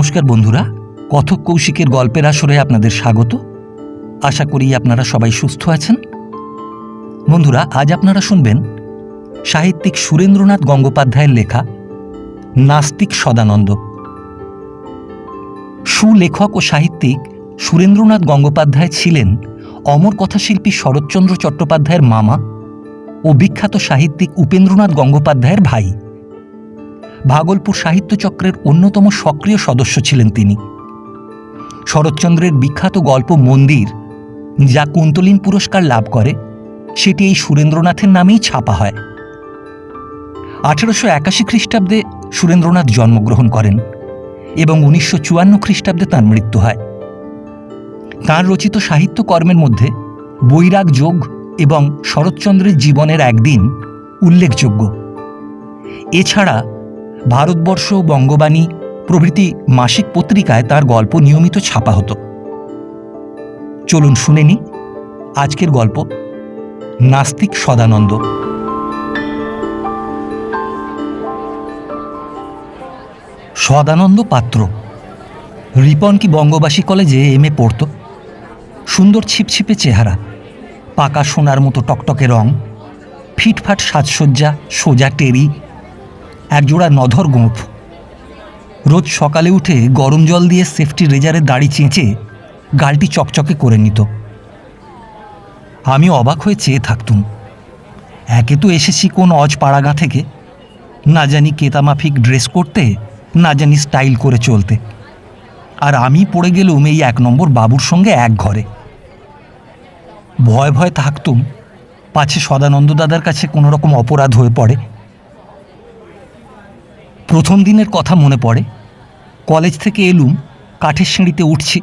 নমস্কার বন্ধুরা, কথক কৌশিকের গল্পের আসরে আপনাদের স্বাগত। আশা করি আপনারা সবাই সুস্থ আছেন। বন্ধুরা, আজ আপনারা শুনবেন সাহিত্যিক সুরেন্দ্রনাথ গঙ্গোপাধ্যায়ের লেখা নাস্তিক সদানন্দ। সুলেখক ও সাহিত্যিক সুরেন্দ্রনাথ গঙ্গোপাধ্যায় ছিলেন অমর কথাশিল্পী শরৎচন্দ্র চট্টোপাধ্যায়ের মামা ও বিখ্যাত সাহিত্যিক উপেন্দ্রনাথ গঙ্গোপাধ্যায়ের ভাই। ভাগলপুর সাহিত্য চক্রের অন্যতম সক্রিয় সদস্য ছিলেন তিনি। শরৎচন্দ্রের বিখ্যাত গল্প মন্দির, যা কুন্তলীন পুরস্কার লাভ করে, সেটি এই সুরেন্দ্রনাথের নামেই ছাপা হয়। 1881 খ্রিস্টাব্দে সুরেন্দ্রনাথ জন্মগ্রহণ করেন এবং 1954 খ্রিস্টাব্দে তাঁর মৃত্যু হয়। তাঁর রচিত সাহিত্যকর্মের মধ্যে বৈরাগ যোগ এবং শরৎচন্দ্রের জীবনের একদিন উল্লেখযোগ্য। এছাড়া ভারতবর্ষ, বঙ্গবাণী প্রভৃতি মাসিক পত্রিকায় তার গল্প নিয়মিত ছাপা হতো। চলুন শুনে নিই আজকের গল্প নাস্তিক সদানন্দ। সদানন্দ পাত্র রিপনকি বঙ্গবাসী কলেজে এমএ পড়ত। সুন্দর ছিপছিপে চেহারা, পাকা সোনার মতো টকটকে রং, ফিটফাট সাজসজ্জা, সোজা টেরি, একজোড়া নধর গোঁফ। রোজ সকালে উঠে গরম জল দিয়ে সেফটি রেজারে দাড়ি চেঁচে গালটি চকচকে করে নিত। আমি অবাক হয়ে চেয়ে থাকতুম। একে তো এসেছি কোন অজপাড়াগা থেকে, না জানি কেতামাফিক ড্রেস করতে, না জানি স্টাইল করে চলতে, আর আমি পড়ে গেলুম এই 1 নম্বর বাবুর সঙ্গে এক ঘরে। ভয় ভয় থাকতুম পাছে সদানন্দ দাদার কাছে কোনো রকম অপরাধ হয়ে পড়ে। প্রথম দিনের কথা মনে পড়ে। কলেজ থেকে এলুম, কাঠের সিঁড়িতে উঠছি,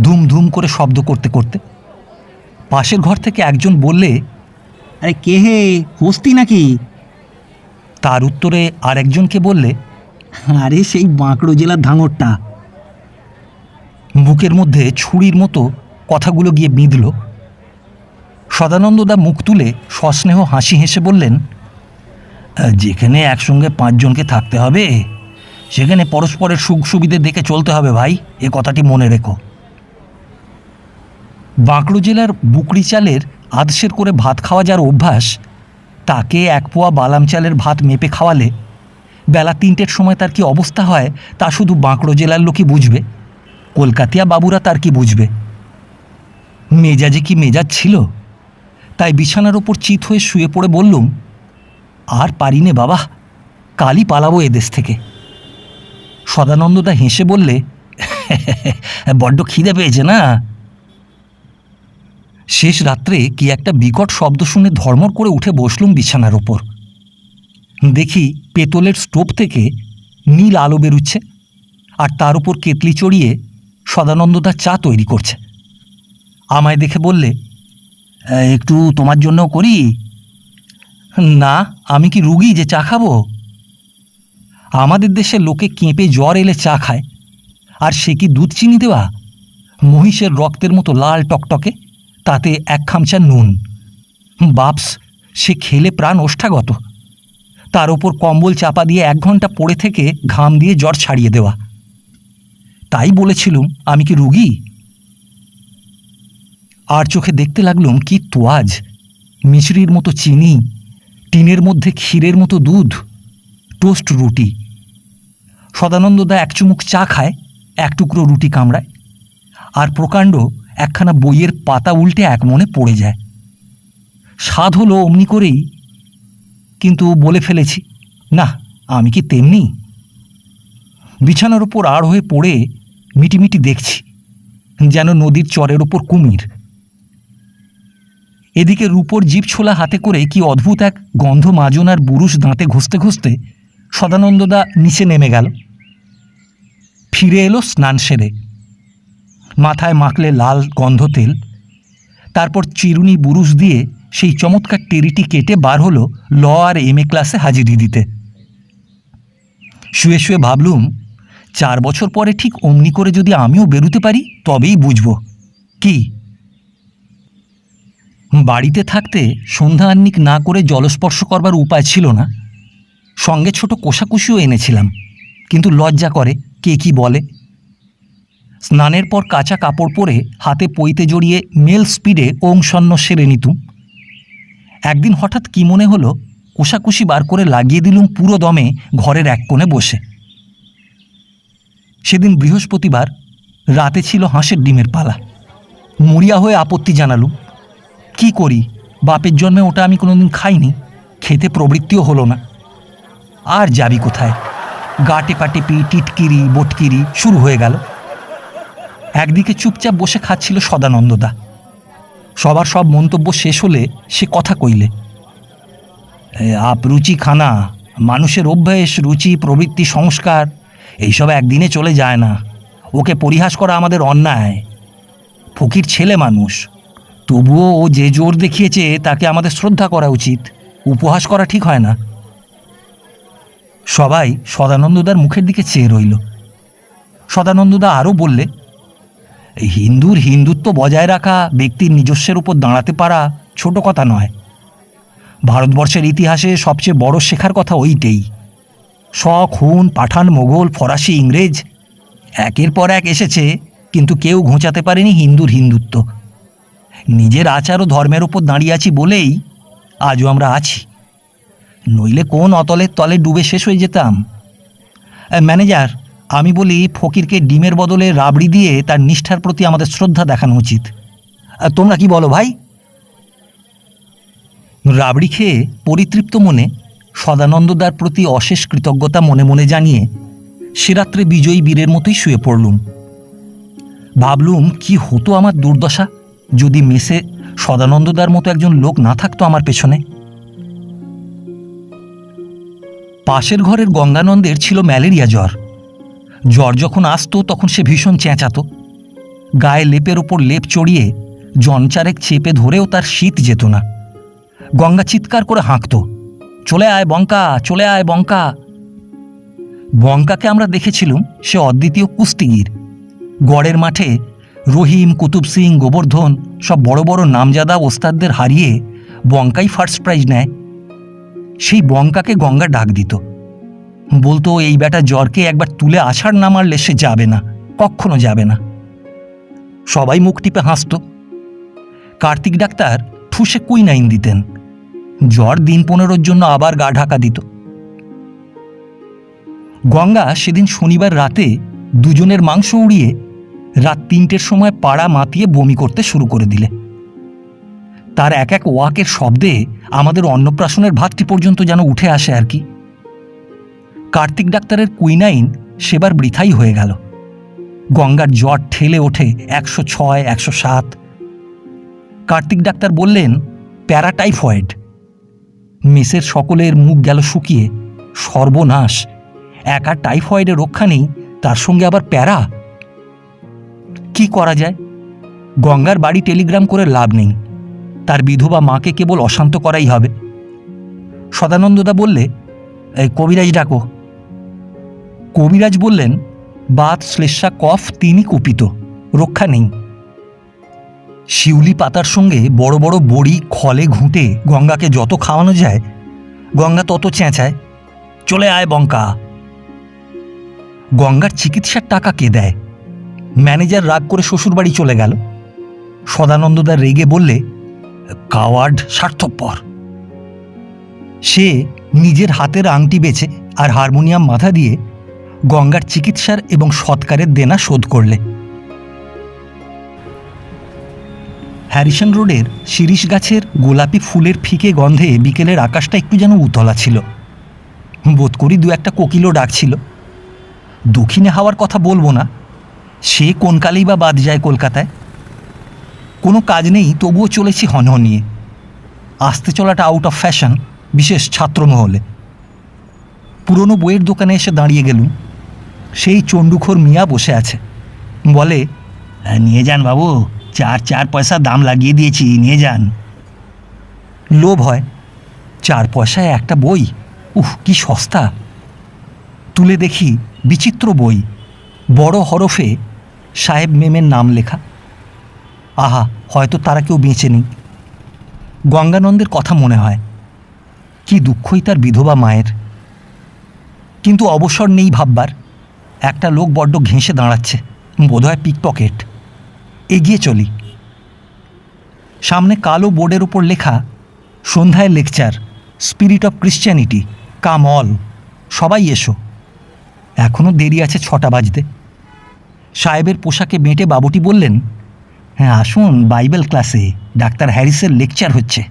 ধুম ধুম করে শব্দ করতে করতে। পাশের ঘর থেকে একজন বললে, আরে কে হে, হস্তি নাকি? তার উত্তরে আর একজনকে বললে, আরে সেই বাঁকড়ো জেলার ধাঙরটা। বুকের মধ্যে ছুরির মতো কথাগুলো গিয়ে বিঁধল। সদানন্দদা মুখ তুলে সস্নেহ হাসি হেসে বললেন, যেখানে একসঙ্গে 5 জনকে থাকতে হবে, সেখানে পরস্পরের সুখ সুবিধে দেখে চলতে হবে ভাই, এ কথাটি মনে রেখো। বাঁকড়ো জেলার বুকড়ি চালের আধসের করে ভাত খাওয়া যার অভ্যাস, তাকে 1 পোয়া বালাম চালের ভাত মেপে খাওয়ালে বেলা 3টের সময় তার কি অবস্থা হয় তা শুধু বাঁকড়ো জেলার লোকই বুঝবে। কলকাতিয়া বাবুরা তার কি বুঝবে? মেজাজে কি মেজাজ ছিল! তাই বিছানার ওপর চিত হয়ে শুয়ে পড়ে বললুম, আর পারি নে বাবা, কালই পালাবো এদেশ থেকে। সদানন্দদা হেসে বললে, বড্ড খিদে পেয়েছে না? শেষ রাত্রে কি একটা বিকট শব্দ শুনে ধর্মর করে উঠে বসলুম বিছানার ওপর। দেখি পেতলের স্টোভ থেকে নীল আলো বেরুচ্ছে, আর তার উপর কেতলি চড়িয়ে সদানন্দদা চা তৈরি করছে। আমায় দেখে বললে, একটু তোমার জন্যও করি? না, আমি কি রুগী যে চা খাবো? আমাদের দেশে লোকে কেঁপে জ্বর এলে চা খায়, আর সে কি দুধ চিনি দেওয়া? মহিষের রক্তের মতো লাল টকটকে, তাতে 1 খামচা নুন। বাপস, সে খেলে প্রাণ ওষ্ঠাগত। তার ওপর কম্বল চাপা দিয়ে 1 ঘন্টা পড়ে থেকে ঘাম দিয়ে জ্বর ছাড়িয়ে দেওয়া। তাই বলেছিলুম, আমি কি রুগী? আর চোখে দেখতে লাগলুম কি তোয়াজ, মিছরির মতো চিনি, টিনের মধ্যে ক্ষীরের মতো দুধ, টোস্ট রুটি। সদানন্দদা 1 চুমুক চা খায়, 1 টুকরো রুটি কামড়ায়, আর প্রকাণ্ড একখানা বইয়ের পাতা উল্টে এক মনে পড়ে যায়। স্বাদ হলো অমনি করেই, কিন্তু বলে ফেলেছি, না, আমি কি তেমনি? বিছানার ওপর আড় হয়ে পড়ে মিটিমিটি দেখছি, যেন নদীর চরের ওপর কুমির। এদিকে রূপোর জিভ ছোলা হাতে করে কি অদ্ভুত এক গন্ধ মাজন আর বুরুষ দাঁতে ঘষতে ঘষতে সদানন্দদা নিচে নেমে গেল। ফিরে এলো স্নান সেরে, মাথায় মাখলে লাল গন্ধ তেল, তারপর চিরুনি বুরুষ দিয়ে সেই চমৎকার টেরিটি কেটে বার হলো ল আর এমএ ক্লাসে হাজিরি দিতে। শুয়ে শুয়ে ভাবলুম, 4 বছর পরে ঠিক অমনি করে যদি আমিও বেরুতে পারি, তবেই বুঝব কি। বাড়িতে থাকতে সন্ধ্যা আহ্নিক না করে জলস্পর্শ করবার উপায় ছিল না। সঙ্গে ছোট কোষাকুষিও এনেছিলাম, কিন্তু লজ্জা করে, কে কি বলে। স্নানের পর কাঁচা কাপড় পরে হাতে পইতে জড়িয়ে মেল স্পিডে ওংসন্ন সেরে নিতুম। একদিন হঠাৎ কি মনে হলো, কোষাকুষি বার করে লাগিয়ে দিলুম পুরো দমে ঘরের এক কোণে বসে। সেদিন বৃহস্পতিবার, রাতে ছিল হাঁসের ডিমের পালা। মরিয়া হয়ে আপত্তি জানালুম। কি করি, বাপের জন্মে ওটা আমি কোনোদিন খাইনি, খেতে প্রবৃত্তিও হলো না। আর যাবি কোথায়, গা টেপাটেপি, টিটকিরি বটকিরি শুরু হয়ে গেল। একদিকে চুপচাপ বসে খাচ্ছিল সদানন্দদা। সবার সব মন্তব্য শেষ হলে সে কথা কইলে, রুচি খানা, মানুষের অভ্যেস, রুচি, প্রবৃত্তি, সংস্কার এইসব একদিনে চলে যায় না। ওকে পরিহাস করা আমাদের অন্যায়। ফকির ছেলে মানুষ, তবুও ও যে জোর দেখিয়েছে তাকে আমাদের শ্রদ্ধা করা উচিত, উপহাস করা ঠিক হয় না। সবাই সদানন্দদার মুখের দিকে চেয়ে রইল। সদানন্দদা আরও বললে, হিন্দুর হিন্দুত্ব বজায় রাখা, ব্যক্তির নিজস্বের উপর দাঁড়াতে পারা ছোট কথা নয়। ভারতবর্ষের ইতিহাসে সবচেয়ে বড় শেখার কথা ওইটাই। শক, হুন, পাঠান, মোগল, ফরাসি, ইংরেজ একের পর এক এসেছে, কিন্তু কেউ ঘোচাতে পারেনি হিন্দুর হিন্দুত্ব। নিজের আচার ও ধর্মের ওপর দাঁড়িয়ে আছি বলেই আজও আমরা আছি, নইলে কোন অতলের তলে ডুবে শেষ হয়ে যেতাম। ম্যানেজার, আমি বলি ফকিরকে ডিমের বদলে রাবড়ি দিয়ে তার নিষ্ঠার প্রতি আমাদের শ্রদ্ধা দেখানো উচিত। তোমরা কি বলো ভাই? রাবড়ি খেয়ে পরিতৃপ্ত মনে সদানন্দদার প্রতি অশেষ কৃতজ্ঞতা মনে মনে জানিয়ে সে রাত্রে বিজয়ী বীরের মতোই শুয়ে পড়লুম। ভাবলুম কি হতো আমার দুর্দশা যদি মেসে সদানন্দদার মতো একজন লোক না থাকতো আমার পেছনে। পাশের ঘরের গঙ্গানন্দের ছিল ম্যালেরিয়া জ্বর। জ্বর যখন আসতো তখন সে ভীষণ চেঁচাতো। গায়ে লেপের ওপর লেপ চড়িয়ে জনচারেক চেপে ধরেও তার শীত যেত না। গঙ্গা চিৎকার করে হাঁকত, চলে আয় বঙ্কা, চলে আয় বঙ্কা। বঙ্কাকে আমরা দেখেছিলুম, সে অদ্বিতীয় কুস্তিগির। গড়ের মাঠে রহিম, কুতুব সিং, গোবর্ধন সব বড় বড় নামজাদা ওস্তাদদের হারিয়ে বঙ্কাই ফার্স্ট প্রাইজ নেয়। সেই বঙ্কাকে গঙ্গা ডাক দিত, বলতো এই বেটা জ্বরকে একবার তুলে আছাড় না মারলে সে যাবে না, কখনো যাবে না। সবাই মুখ টিপে হাসত। কার্তিক ডাক্তার ঠুসে কুইনাইন দিতেন, জ্বর দিন 15 জন্য আবার গা ঢাকা দিত। গঙ্গা সেদিন শনিবার রাতে দুজনের মাংস উড়িয়ে রাত 3টের সময় পাড়া মাতিয়ে বমি করতে শুরু করে দিলে। তার এক এক ওয়াকের শব্দে আমাদের অন্নপ্রাশনের ভাতটি পর্যন্ত যেন উঠে আসে আর কি। কার্তিক ডাক্তারের কুইনাইন সেবার বৃথাই হয়ে গেল। গঙ্গার জ্বর ঠেলে ওঠে 106, 107। কার্তিক ডাক্তার বললেন প্যারাটাইফয়েড। মেসের সকলের মুখ গেল শুকিয়ে। সর্বনাশ, একা টাইফয়েডে রক্ষা নেই, তার সঙ্গে আবার প্যারা। কি করা যায়? গঙ্গার বাড়ি টেলিগ্রাম করে লাভ নেই, তার বিধবা মাকে কেবল অশান্ত করাই হবে। সদানন্দদা বললে, এই কবিরাজ ডাকো। কবিরাজ বললেন, বাত, শ্লেষ্মা, কফ 3ই কুপিত, রক্ষা নেই। শিউলি পাতার সঙ্গে বড় বড় বড়ি খলে ঘুঁটে গঙ্গাকে যত খাওয়ানো যায়, গঙ্গা তত চেঁচায়, চলে আয় বঙ্কা। গঙ্গার চিকিৎসার টাকা কে দেয়? ম্যানেজার রাগ করে শ্বশুরবাড়ি চলে গেল। সদানন্দদা রেগে বললে, কাওয়ার্ড, স্বার্থপর। সে নিজের হাতের আংটি বেচে আর হারমোনিয়াম মাথা দিয়ে গঙ্গার চিকিৎসার এবং সৎকারের দেনা শোধ করলে। হ্যারিসন রোডের শিরিষ গাছের গোলাপি ফুলের ফিকে গন্ধে বিকেলের আকাশটা একটু যেন উতলা ছিল। বোধ করি 2-1টা কোকিলও ডাকছিল। দক্ষিণে হাওয়ার কথা বলবো না, সে কোন কালেই বা বাদ যায় কলকাতায়। কোনো কাজ নেই, তবুও চলেছি হনহনিয়ে। আসতে চলাটা আউট অফ ফ্যাশন, বিশেষ ছাত্রমহলে। পুরনো বইয়ের দোকানে এসে দাঁড়িয়ে গেলুম। সেই চণ্ডুখোর মিয়া বসে আছে। বলে, নিয়ে যান বাবু, 4 পয়সা দাম লাগিয়ে দিয়েছি, নিয়ে যান। লোভ হয়, 4 পয়সায় একটা বই, কি সস্তা। তুলে দেখি বিচিত্র বই, বড় হরফে সাহেব মেমের নাম লেখা। আহা, হয়তো তারা কেউ বেঁচে নেই। গঙ্গানন্দের কথা মনে হয়, কি দুঃখই তার বিধবা মায়ের। কিন্তু অবসর নেই ভাববার। একটা লোক বড্ড ঘেঁষে দাঁড়াচ্ছে, বোধহয় পিকপকেট। এগিয়ে চলি। সামনে কালো বোর্ডের ওপর লেখা, সন্ধ্যায় lecture, spirit of Christianity, come all, সবাই এসো। এখনও দেরি আছে 6টা বাজতে। সাহেবের পোশাকে বেঁটে বাবুটি বললেন, হ্যাঁ আসুন, বাইবেল ক্লাসে ডাক্তার হ্যারিসের লেকচার হচ্ছে।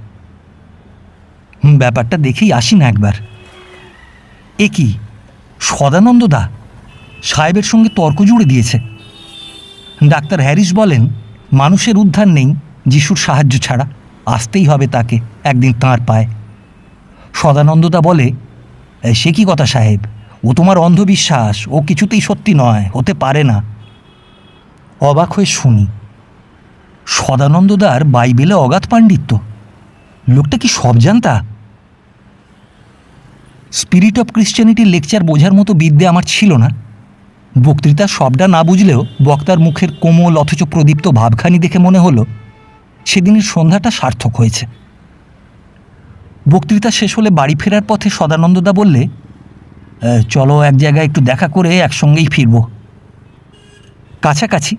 ব্যাপারটা দেখেই আসি না একবার। এ কি, সদানন্দদা সাহেবের সঙ্গে তর্ক জুড়ে দিয়েছে। ডাক্তার হ্যারিস বলেন, মানুষের উদ্ধার নেই যিশুর সাহায্য ছাড়া, আসতেই হবে তাকে একদিন তাঁর পায়। সদানন্দদা বলে, সে কি কথা সাহেব, ও তোমার অন্ধবিশ্বাস, ও কিছুতেই সত্যি নয়, হতে পারে না। অবাক হয়ে শুনি। সদানন্দদার বাইবেলে অগাধ পাণ্ডিত্য, লোকটা কি সব জানতা। স্পিরিট অফ ক্রিশ্চিয়ানিটির লেকচার বোঝার মতো বিদ্যে আমার ছিল না। বক্তৃতা সবটা না বুঝলেও বক্তার মুখের কোমল অথচ প্রদীপ্ত ভাবখানি দেখে মনে হলো সেদিনের সন্ধ্যাটা সার্থক হয়েছে। বক্তৃতা শেষ হলে বাড়ি ফেরার পথে সদানন্দদা বললে, চলো এক জায়গায় একটু দেখা করে একসঙ্গেই ফিরব। কাছাকাছি,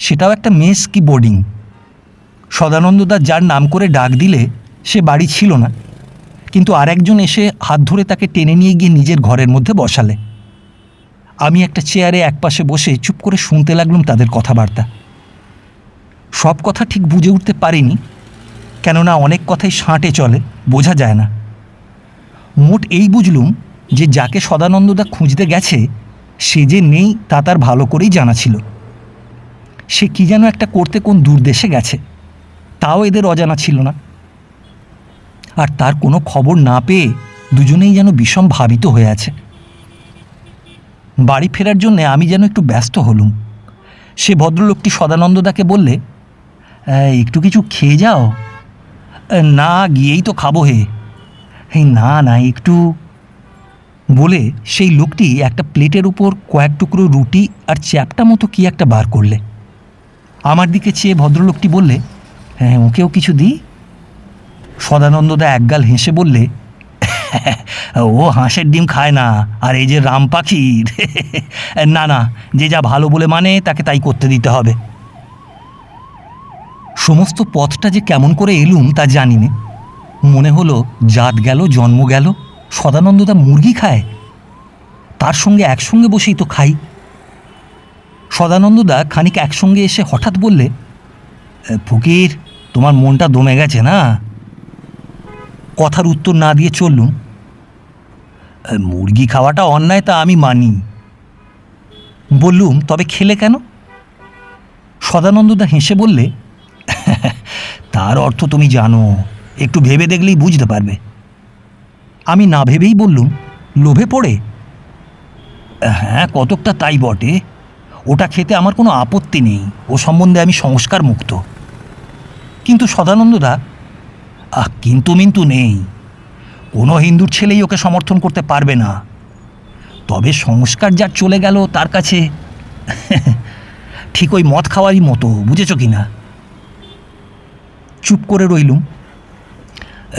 সেটাও একটা মেস কি বোর্ডিং। সদানন্দদা যার নাম করে ডাক দিলে সে বাড়ি ছিল না, কিন্তু আর একজন এসে হাত ধরে তাকে টেনে নিয়ে গিয়ে নিজের ঘরের মধ্যে বসালে। আমি একটা চেয়ারে একপাশে বসে চুপ করে শুনতে লাগলাম তাদের কথাবার্তা। সব কথা ঠিক বুঝে উঠতে পারিনি, কেননা অনেক কথাই সাঁটে চলে, বোঝা যায় না। মোট এই বুঝলুম যে যাকে সদানন্দদা খুঁজতে গেছে সে যে নেই তা তার ভালো করেই জানা ছিল। সে কি যেন একটা করতে কোন দূর দেশে গেছে, তাও এদের অজানা ছিল না। আর তার কোনো খবর না পেয়ে দুজনেই যেন বিষম ভাবিত হয়ে আছে। বাড়ি ফেরার জন্যে আমি যেন একটু ব্যস্ত হলুম। সে ভদ্রলোকটি সদানন্দদাকে বললে, একটু কিছু খেয়ে যাও। না, গিয়েই তো খাবো হে। না না, একটু, বলে সেই লোকটি একটা প্লেটের উপর কয়েক টুকরো রুটি আর চ্যাপটা মতো কি একটা বার করলে। আমার দিকে চেয়ে ভদ্রলোকটি বললে, হ্যাঁ ওকেও কিছু দিই। সদানন্দদা একগাল হেসে বললে, ও হাঁসের ডিম খায় না, আর এই যে রাম পাখির না না, যে যা ভালো বলে মানে তাকে তাই করতে দিতে হবে। সমস্ত পথটা যে কেমন করে এলুম তা জানি নে। মনে হলো জাত গেল, জন্ম গেল, সদানন্দদা মুরগি খায়, তার সঙ্গে একসঙ্গে বসেই তো খাই। সদানন্দদা খানিক একসঙ্গে এসে হঠাৎ বললে, ফকির, তোমার মনটা দমে গেছে না। কথার উত্তর না দিয়ে চললুম। মুরগি খাওয়াটা অন্যায় তা আমি মানি। বললুম, তবে খেলে কেন? সদানন্দদা হেসে বললে, তার অর্থ তুমি জানো, একটু ভেবে দেখলেই বুঝতে পারবে। আমি না ভেবেই বললুম, লোভে পড়ে? হ্যাঁ, কতকটা তাই বটে। ওটা খেতে আমার কোনো আপত্তি নেই, ও সম্বন্ধে আমি সংস্কার মুক্ত। কিন্তু সদানন্দদা, কিন্তু মিন্তু নেই, কোনো হিন্দুর ছেলেই ওকে সমর্থন করতে পারবে না। তবে সংস্কার যার চলে গেল তার কাছে ঠিক ওই মদ খাওয়ারই মতো, বুঝেছ কি না? চুপ করে রইলুম।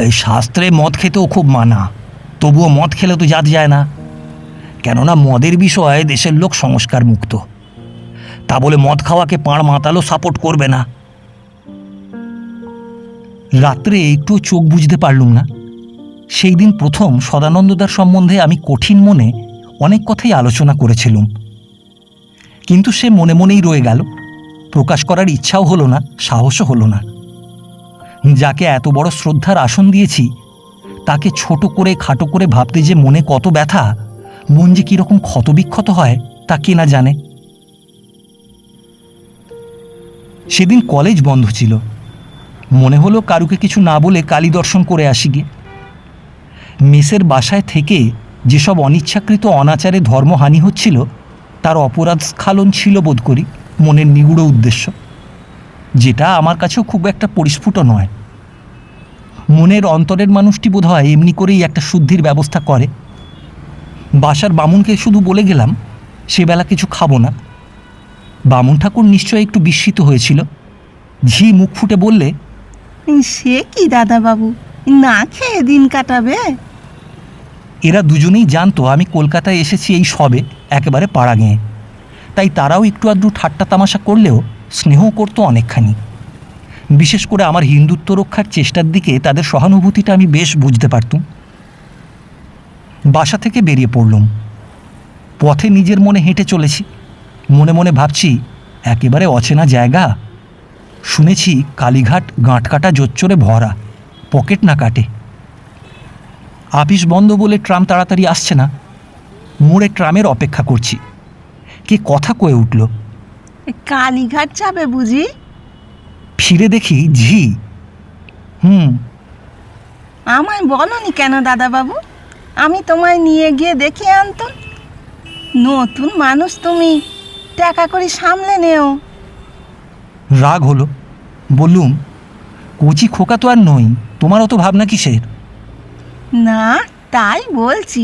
এই শাস্ত্রে মদ খেতেও খুব মানা, তবুও মদ খেলে তো জাত যায় না, কেননা মদের বিষয়ে দেশের লোক সংস্কার মুক্ত। তা বলে মদ খাওয়াকে পাঁড় মাতালও সাপোর্ট করবে না। রাত্রে একটু চোখ বুঝতে পারলুম না। সেই দিন প্রথম সদানন্দদার সম্বন্ধে আমি কঠিন মনে অনেক কথাই আলোচনা করেছিলুম, কিন্তু সে মনে মনেই রয়ে গেল। প্রকাশ করার ইচ্ছাও হলো না, সাহসও হলো না। যাকে এত বড় শ্রদ্ধার আসন দিয়েছি তাকে ছোট করে খাটো করে ভাবতে যে মনে কত ব্যথা, মন যে কীরকম ক্ষতবিক্ষত হয় তা কে না জানে। সেদিন কলেজ বন্ধ ছিল। মনে হলো কারুকে কিছু না বলে কালী দর্শন করে আসি গিয়ে। মেসের বাসায় থেকে যেসব অনিচ্ছাকৃত অনাচারে ধর্মহানি হচ্ছিল তার অপরাধ স্খালন ছিল বোধ করি মনের নিগুড় উদ্দেশ্য, যেটা আমার কাছেও খুব একটা পরিস্ফুট নয়। মনের অন্তরের মানুষটি বোধ হয় এমনি করেই একটা শুদ্ধির ব্যবস্থা করে। বাসার বামুনকে শুধু বলে গেলাম সেবেলা কিছু খাবো না। বামুন ঠাকুর নিশ্চয় একটু বিস্মিত হয়েছিল। ঝি মুখ ফুটে বললে, সে কি দাদাবাবু, না খেয়ে দিন কাটাবে? এরা দুজনেই জানতো আমি কলকাতায় এসেছি এই সবে, একেবারে পাড়া গেঁয়ে। তাই তারাও একটু আধটু ঠাট্টা তামাশা করলেও স্নেহ করতো অনেকখানি। বিশেষ করে আমার হিন্দুত্ব রক্ষার চেষ্টার দিকে তাদের সহানুভূতিটা আমি বেশ বুঝতে পারতুম। বাসা থেকে বেরিয়ে পড়লুম। পথে নিজের মনে হেঁটে চলেছি, মনে মনে ভাবছি একেবারে অচেনা জায়গা। শুনেছি কালীঘাট গাঁটকাটা জোচ্চরে ভরা, পকেট না কাটে। আপিস বন্ধ বলে ট্রাম তাড়াতাড়ি আসছে না। মোড়ে ট্রামের অপেক্ষা করছি। কে কথা কয়ে উঠল, কালীঘাট যাবে বুঝি? ফিরে দেখি ঝি। আমায় বলনি কেন দাদাবাবু? আমি তোমায় নিয়ে গিয়ে দেখিয়ে আনতাম। নতুন মানুষ তুমি, টাকা করে সামলে নেও। রাগ হলো। বললুম, কচি খোকা তো আর নই, তোমার অত ভাবনা কিসের? না, তাই বলছি।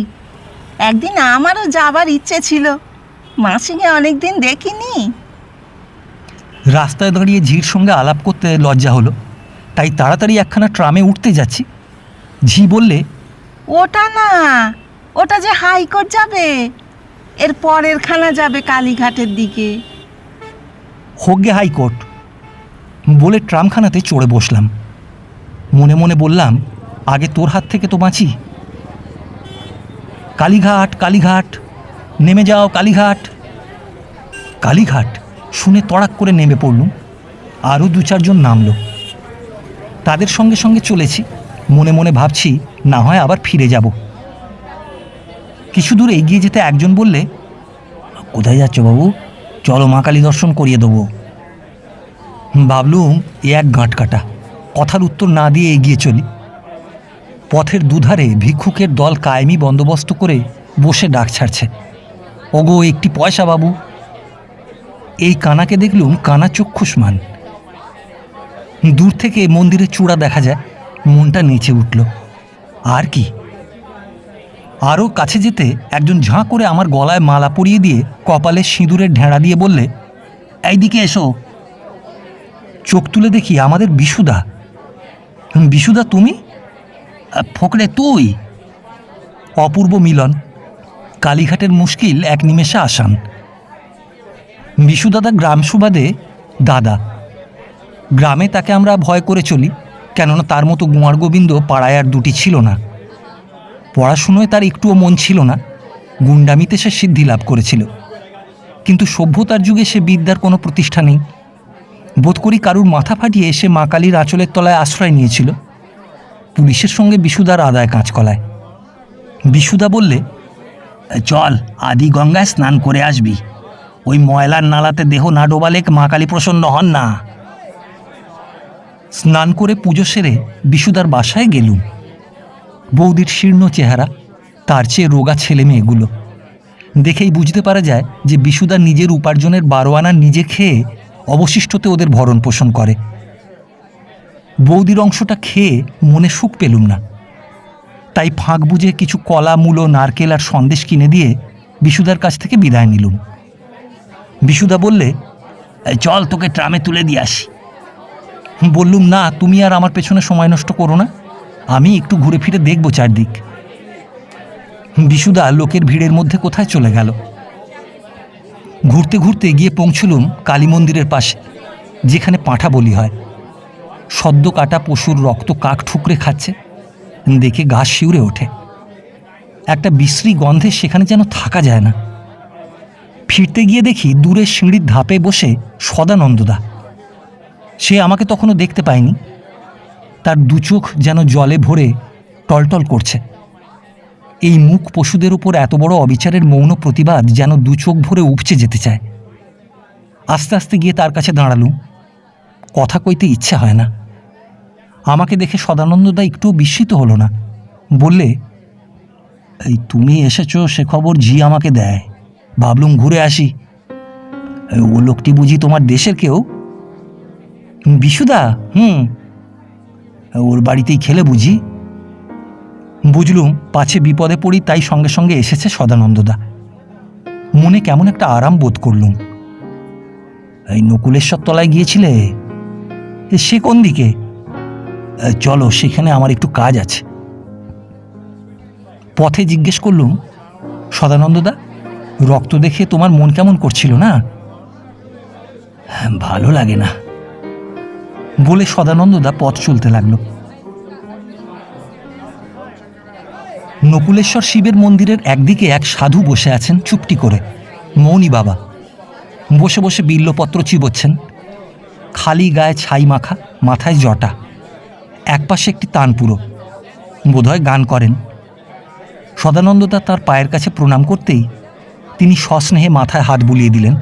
একদিন আমারও যাবার ইচ্ছে ছিল, মাসিকে অনেকদিন দেখিনি। রাস্তায় দাঁড়িয়ে ঝির সঙ্গে আলাপ করতে লজ্জা হলো, তাই তাড়াতাড়ি একখানা ট্রামে উঠতে যাচ্ছি। ঝি বললে, ওটা না, ওটা যে হাইকোর্ট যাবে, এর পরের খানা যাবে কালীঘাটের দিকে। হোগ্গে হাইকোর্ট বলে ট্রামখানাতে চড়ে বসলাম। মনে মনে বললাম, আগে তোর হাত থেকে তো বাঁচি। কালীঘাট, কালীঘাট, নেমে যাও কালীঘাট। কালীঘাট শুনে তড়াক করে নেমে পড়লুম। আরও 2-4 জন নামলো। তাদের সঙ্গে সঙ্গে চলেছি, মনে মনে ভাবছি না হয় আবার ফিরে যাব। কিছু দূর এগিয়ে যেতে একজন বললে, কোথায় যাচ্ছ বাবু? চলো মা কালী দর্শন করিয়ে দেবো। ভাবলুম এ এক গাঁট কাটা, কথার উত্তর না দিয়ে এগিয়ে চলি। পথের দুধারে ভিক্ষুকের দল কায়েমি বন্দোবস্ত করে বসে ডাক ছাড়ছে, ওগো একটি পয়সা বাবু। এই কানাকে দেখলুম কানা চক্ষুষ্মান। দূর থেকে মন্দিরের চূড়া দেখা যায়। মনটা নেচে উঠল। আর কি, আরও কাছে যেতে একজন ঝাঁ করে আমার গলায় মালা পরিয়ে দিয়ে কপালে সিঁদুরের ঢেঁড়া দিয়ে বললে, এইদিকে এসো। চোখ তুলে দেখি আমাদের বিশুদা। বিশুদা তুমি? ফোকরে তুই? অপূর্ব মিলন। কালীঘাটের মুশকিল এক নিমেষে আসান। বিশুদাদা গ্রাম সুবাদে দাদা। গ্রামে তাকে আমরা ভয় করে চলি, কেননা তার মতো গোয়ার গোবিন্দ পাড়ায় আর দুটি ছিল না। পড়াশুনোয় তার একটুও মন ছিল না, গুন্ডামিতে সে সিদ্ধি লাভ করেছিল। কিন্তু সভ্যতার যুগে সে বিদ্যার কোনো প্রতিষ্ঠা নেই। বোধ করি কারুর মাথা ফাটিয়ে সে মা কালীর আঁচলের তলায় আশ্রয় নিয়েছিল। পুলিশের সঙ্গে বিশুদার আদায় কাঁচকলায়। বিশুদা বললে, চল আদি গঙ্গায় স্নান করে আসবি। ওই ময়লার নালাতে দেহ না ডোবালে মা কালী প্রসন্ন হন না। স্নান করে পুজো সেরে বিশুদার বাসায় গেলুম। বৌদির শীর্ণ চেহারা, তার চেয়ে রোগা ছেলে মেয়েগুলো দেখেই বুঝতে পারা যায় যে বিশুদা নিজের উপার্জনের 12 আনা নিজে খেয়ে অবশিষ্টতে ওদের ভরণ পোষণ করে। বৌদির অংশটা খেয়ে মনে সুখ পেলুম না, তাই ফাঁক বুঝে কিছু কলা, মূলো, নারকেল আর সন্দেশ কিনে দিয়ে বিশুদার কাছ থেকে বিদায় নিলুম। বিশুদা বললে, চল তোকে ট্রামে তুলে দিয়ে আসি। বললুম, না, তুমি আর আমার পেছনে সময় নষ্ট করো না, আমি একটু ঘুরে ফিরে দেখব চারদিক। বিশুদা লোকের ভিড়ের মধ্যে কোথায় চলে গেল। ঘুরতে ঘুরতে গিয়ে পৌঁছলুম কালী মন্দিরের পাশে, যেখানে পাঁঠা বলি হয়। সদ্য কাটা পশুর রক্ত কাক ঠুকরে খাচ্ছে, দেখে গা শিউরে ওঠে। একটা বিশ্রী গন্ধে সেখানে যেন থাকা যায় না। ফিরতে গিয়ে দেখি দূরে সিঁড়ির ধাপে বসে সদানন্দদা। সে আমাকে তখনও দেখতে পায়নি। তার 2 চোখ যেন জলে ভরে টলটল করছে। এই মুখ পশুদের উপর এত বড় অবিচারের মৌন প্রতিবাদ যেন 2 চোখ ভরে উপচে যেতে চায়। আস্তে আস্তে গিয়ে তার কাছে দাঁড়ালুম। কথা কইতে ইচ্ছে হয় না। আমাকে দেখে সদানন্দদা একটুও বিস্মিত হলো না। বললে, এই তুমি এসেছো সে খবর ঝি আমাকে দেয়, ভাবলুম ঘুরে আসি। ও লোকটি বুঝি তোমার দেশের কেউ? বিশুদা? ওর বাড়িতেই খেলে বুঝি। বুঝলুম পাছে বিপদে পড়ি, তাই সঙ্গে সঙ্গে এসেছে সদানন্দদা। মনে কেমন একটা আরাম বোধ করলুম। এই নকুলেশ্বর তলায় গিয়েছিলে? সে কোন দিকে? চলো, সেখানে আমার একটু কাজ আছে। পথে জিজ্ঞেস করলুম, সদানন্দদা রক্ত দেখে তোমার মন কেমন করছিল না? ভালো লাগে না বলে সদানন্দদা পথ চলতে লাগলো। নকুলেশ্বর শিবের মন্দিরের একদিকে এক সাধু বসে আছেন চুপটি করে, মৌনী বাবা। বসে বসে বিল্লপত্র চিবোচ্ছেন, খালি গায়ে ছাই মাখা, মাথায় জটা, একপাশে একটি তানপুরো, বোধহয় গান করেন। সদানন্দদা তার পায়ের কাছে প্রণাম করতেই তিনি সস্নেহে মাথায় হাত বুলিয়ে দিলেন।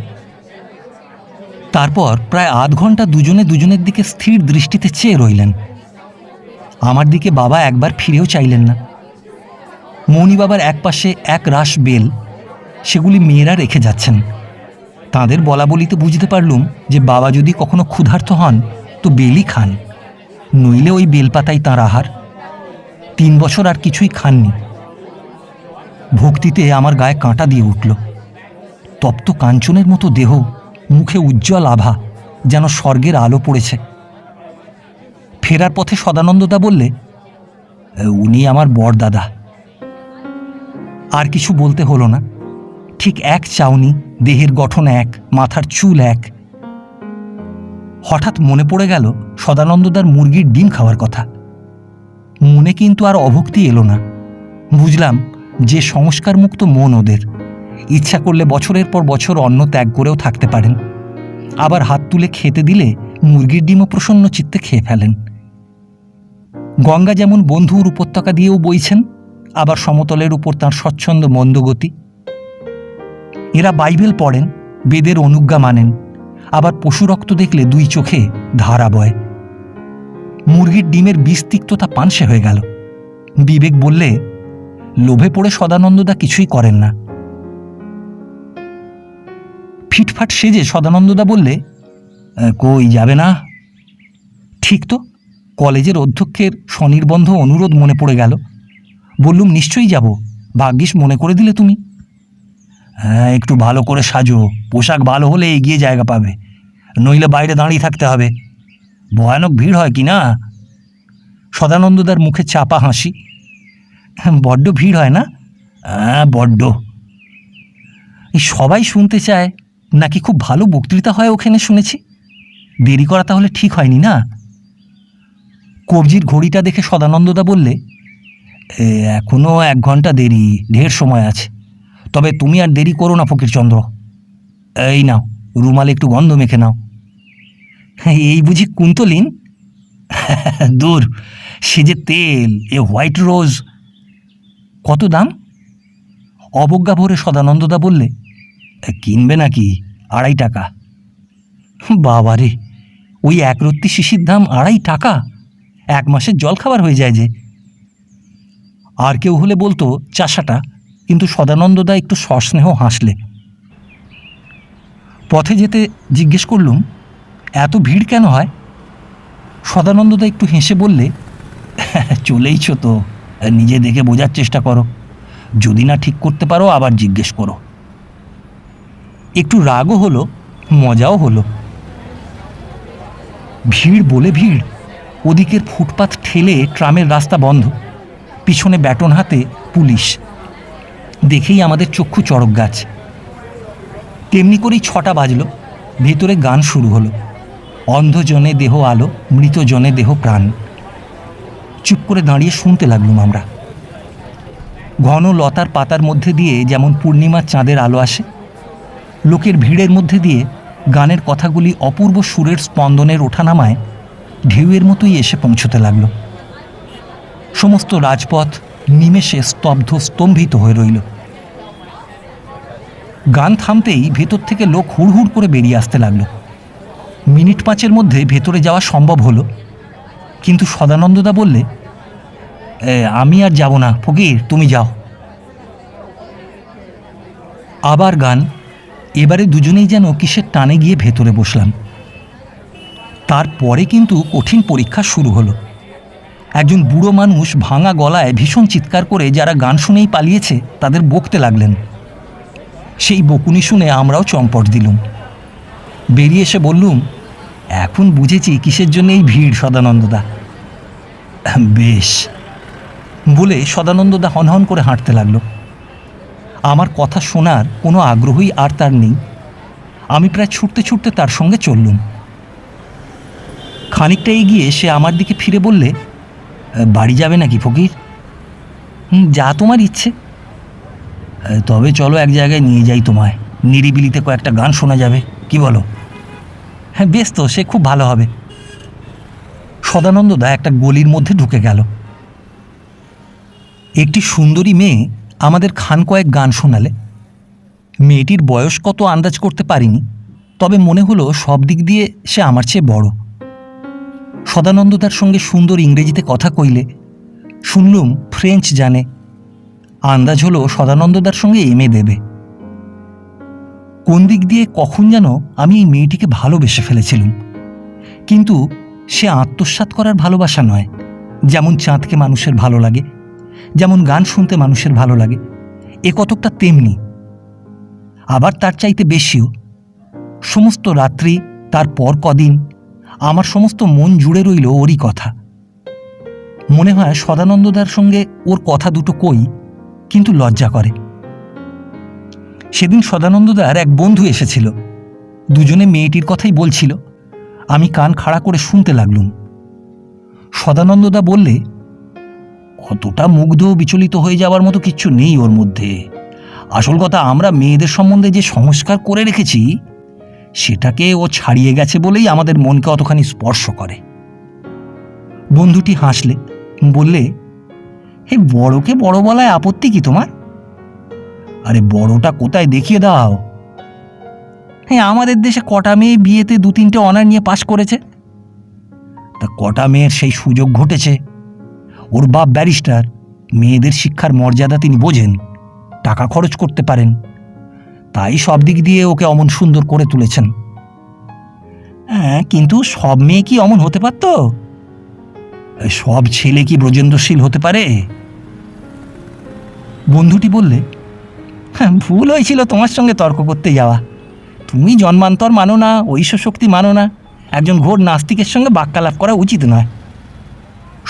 তারপর প্রায় আধ ঘন্টা দুজনে দুজনের দিকে স্থির দৃষ্টিতে চেয়ে রইলেন। আমার দিকে বাবা একবার ফিরেও চাইলেন না। মৌনী বাবার একপাশে এক রাশ বেল, সেগুলি মেয়েরা রেখে যাচ্ছেন। তাঁদের বলা বলিতে বুঝতে পারলুম যে বাবা যদি কখনো ক্ষুধার্ত হন তো বেলই খান, নইলে ওই বেলপাতাই তাঁর আহার। 3 বছর আর কিছুই খাননি। ভক্তিতে আমার গায়ে কাঁটা দিয়ে উঠল। তপ্ত কাঞ্চনের মতো দেহ, মুখে উজ্জ্বল আভা, যেন স্বর্গের আলো পড়েছে। ফেরার পথে সদানন্দদা বললে, উনি আমার বড়দাদা। আর কিছু বলতে হলো না। ঠিক এক চাউনি, দেহের গঠন এক, মাথার চুল এক। হঠাৎ মনে পড়ে গেল সদানন্দদার মুরগির ডিম খাওয়ার কথা। মনে কিন্তু আর অভক্তি এলো না। বুঝলাম যে সংস্কারমুক্ত মন ওদের, ইচ্ছা করলে বছরের পর বছর অন্ন ত্যাগ করেও থাকতে পারেন। আবার হাত তুলে খেতে দিলে মুরগির ডিমও প্রসন্ন চিত্তে খেয়ে ফেলেন। গঙ্গা যেমন বন্ধুর উপত্যকা দিয়েও বইছেন, আবার সমতলের উপর তাঁর স্বচ্ছন্দ মন্দগতি। এরা বাইবেল পড়েন, বেদের অনুজ্ঞা মানেন, আবার পশু রক্ত দেখলে 2 চোখে ধারা বয়। মুরগির ডিমের বিস্তিক্ততা পানসে হয়ে গেল। বিবেক বললে, লোভে পড়ে সদানন্দদা কিছুই করেন না। ফিটফাট সেজে সদানন্দদা বললে, কই যাবে না? ঠিক তো, কলেজের অধ্যক্ষের স্বনির্বন্ধ অনুরোধ মনে পড়ে গেল। বললুম, নিশ্চয়ই যাব, ভাগ্যিস মনে করে দিলে তুমি। হ্যাঁ, একটু ভালো করে সাজো, পোশাক ভালো হলে এগিয়ে জায়গা পাবে, নইলে বাইরে দাঁড়িয়ে থাকতে হবে। ভয়ানক ভিড় হয় কি না? সদানন্দদার মুখে চাপা হাসি। বড্ড ভিড় হয় না? হ্যাঁ, বড্ড। এই সবাই শুনতে চায় নাকি খুব ভালো বক্তৃতা হয় ওখানে শুনেছি? দেরি করা তাহলে ঠিক হয়নি না? কবজির ঘড়িটা দেখে সদানন্দদা বললে, এখনো 1 ঘন্টা দেরি, ঢের সময় আছে। তবে তুমি আর দেরি করো না ফকিরচন্দ্র। এই নাও, রুমালে একটু গন্ধ মেখে নাও। এই বুঝি কুন্তলিন? দূর, সে যে তেল, এ হোয়াইট রোজ। কত দাম? অবজ্ঞা ভরে সদানন্দদা বললে, কিনবে নাকি? 2.5 টাকা। বাবারে, ওই 1 রত্তি শিশির দাম 2.5 টাকা? 1 মাসের জল খাবার হয়ে যায় যে। আর কেউ হলে বলতো চাষাটা, কিন্তু সদানন্দদা একটু সস্নেহ হাসলে। পথে যেতে জিজ্ঞেস করলুম, এত ভিড় কেন হয়? সদানন্দদা একটু হেসে বললে, চলেইছ তো, নিজে দেখে বোঝার চেষ্টা করো, যদি না ঠিক করতে পারো আবার জিজ্ঞেস করো। একটু রাগও হলো, মজাও হলো। ভিড় বলে ভিড়। ওদিকের ফুটপাত ঠেলে ট্রামের রাস্তা বন্ধ, পিছনে ব্যাটন হাতে পুলিশ। দেখেই আমাদের চক্ষু চড়ক গাছ। তেমনি করেই 6টা বাজল। ভেতরে গান শুরু হলো। অন্ধজনে দেহ আলো, মৃতজনে দেহ প্রাণ। চুপ করে দাঁড়িয়ে শুনতে লাগলুম আমরা। ঘন লতার পাতার মধ্যে দিয়ে যেমন পূর্ণিমার চাঁদের আলো আসে, লোকের ভিড়ের মধ্যে দিয়ে গানের কথাগুলি অপূর্ব সুরের স্পন্দনের ওঠানামায় ঢেউয়ের মতোই এসে পৌঁছতে লাগল। সমস্ত রাজপথ নিমেষে স্তব্ধ, স্তম্ভিত হয়ে রইল। গান থামতেই ভেতর থেকে লোক হুড়হুড় করে বেরিয়ে আসতে লাগলো। মিনিট 5-এর মধ্যে ভেতরে যাওয়া সম্ভব হলো, কিন্তু সদানন্দদা বললে, আমি আর যাব না ফকির, তুমি যাও। আবার গান। এবারে দুজনেই যেন কিসের টানে গিয়ে ভেতরে বসলাম। তারপরে কিন্তু কঠিন পরীক্ষা শুরু হলো। একজন বুড়ো মানুষ ভাঙা গলায় ভীষণ চিৎকার করে যারা গান শুনেই পালিয়েছে তাদের বকতে লাগলেন। সেই বকুনি শুনে আমরাও চম্পট দিলুম। বেরিয়ে এসে বললুম, এখন বুঝেছি কিসের জন্য এই ভিড় সদানন্দদা। বেশ বলে সদানন্দদা হনহন করে হাঁটতে লাগলো। আমার কথা শোনার কোনো আগ্রহই আর তার নেই। আমি প্রায় ছুটতে ছুটতে তার সঙ্গে চললুম। খানিকটা এগিয়ে সে আমার দিকে ফিরে বললে, বাড়ি যাবে নাকি ফকির? যা তোমার ইচ্ছে। তবে চলো এক জায়গায় নিয়ে যাই তোমায়, নিরিবিলিতে কয়েকটা গান শোনা যাবে, কি বলো? হ্যাঁ বেশ তো, সে খুব ভালো হবে। সদানন্দদা একটা গলির মধ্যে ঢুকে গেল। একটি সুন্দরী মেয়ে আমাদের খান কয়েক গান শোনালে। মেয়েটির বয়স কত আন্দাজ করতে পারিনি, তবে মনে হলো সব দিক দিয়ে সে আমার চেয়ে বড়। সদানন্দদার সঙ্গে সুন্দর ইংরেজিতে কথা কইলে। শুনলুম ফ্রেঞ্চ জানে। আন্দাজ হলো সদানন্দদার সঙ্গে এমএ দেবে। কোন দিক দিয়ে কখন যেন আমি এই মেয়েটিকে ভালোবেসে ফেলেছিলুম। কিন্তু সে আত্মসাৎ করার ভালোবাসা নয়, যেমন চাঁদকে মানুষের ভালো লাগে, যেমন গান শুনতে মানুষের ভালো লাগে, এ কতকটা তেমনি, আবার তার চাইতে বেশিও। সমস্ত রাত্রি, তারপর কদিন আমার সমস্ত মন জুড়ে রইল ওরই কথা। মনে হয় সদানন্দদার সঙ্গে ওর কথা দুটো কই, কিন্তু লজ্জা করে। সেদিন সদানন্দদার এক বন্ধু এসেছিল। দুজনে মেয়েটির কথাই বলছিল। আমি কান খাড়া করে শুনতে লাগলুম। সদানন্দদা বললে, অতটা মুগ্ধ বিচলিত হয়ে যাওয়ার মতো কিচ্ছু নেই ওর মধ্যে। আসল কথা, আমরা মেয়েদের সম্বন্ধে যে সংস্কার করে রেখেছি সেটাকে ও ছাড়িয়ে গেছে বলেই আমাদের মনকে অতখানি স্পর্শ করে। বন্ধুটি হাসলে, বললে, হে বড়কে বড় বলায় আপত্তি কি তোমার? আরে বড়টা কোথায় দেখিয়ে দাও। হ্যাঁ, আমাদের দেশে কটা মেয়ে বিয়েতে 2-3টে অনার নিয়ে পাশ করেছে। তা কটা মেয়ের সেই সুযোগ ঘটেছে। ওর বাপ ব্যারিস্টার, মেয়েদের শিক্ষার মর্যাদা তিনি বোঝেন, টাকা খরচ করতে পারেন, তাই সব দিক দিয়ে ওকে অমন সুন্দর করে তুলেছেন। হ্যাঁ, কিন্তু সব মেয়ে কি অমন হতে পারত? সব ছেলে কি ব্রজেন্দ্রশীল হতে পারে? বন্ধুটি বললে, হ্যাঁ, ভুল হয়েছিল তোমার সঙ্গে তর্ক করতে যাওয়া। তুমি জন্মান্তর মানো না, ঐশ্বর শক্তি মানো না, একজন ঘোর নাস্তিকের সঙ্গে বাক্যালাপ করা উচিত নয়।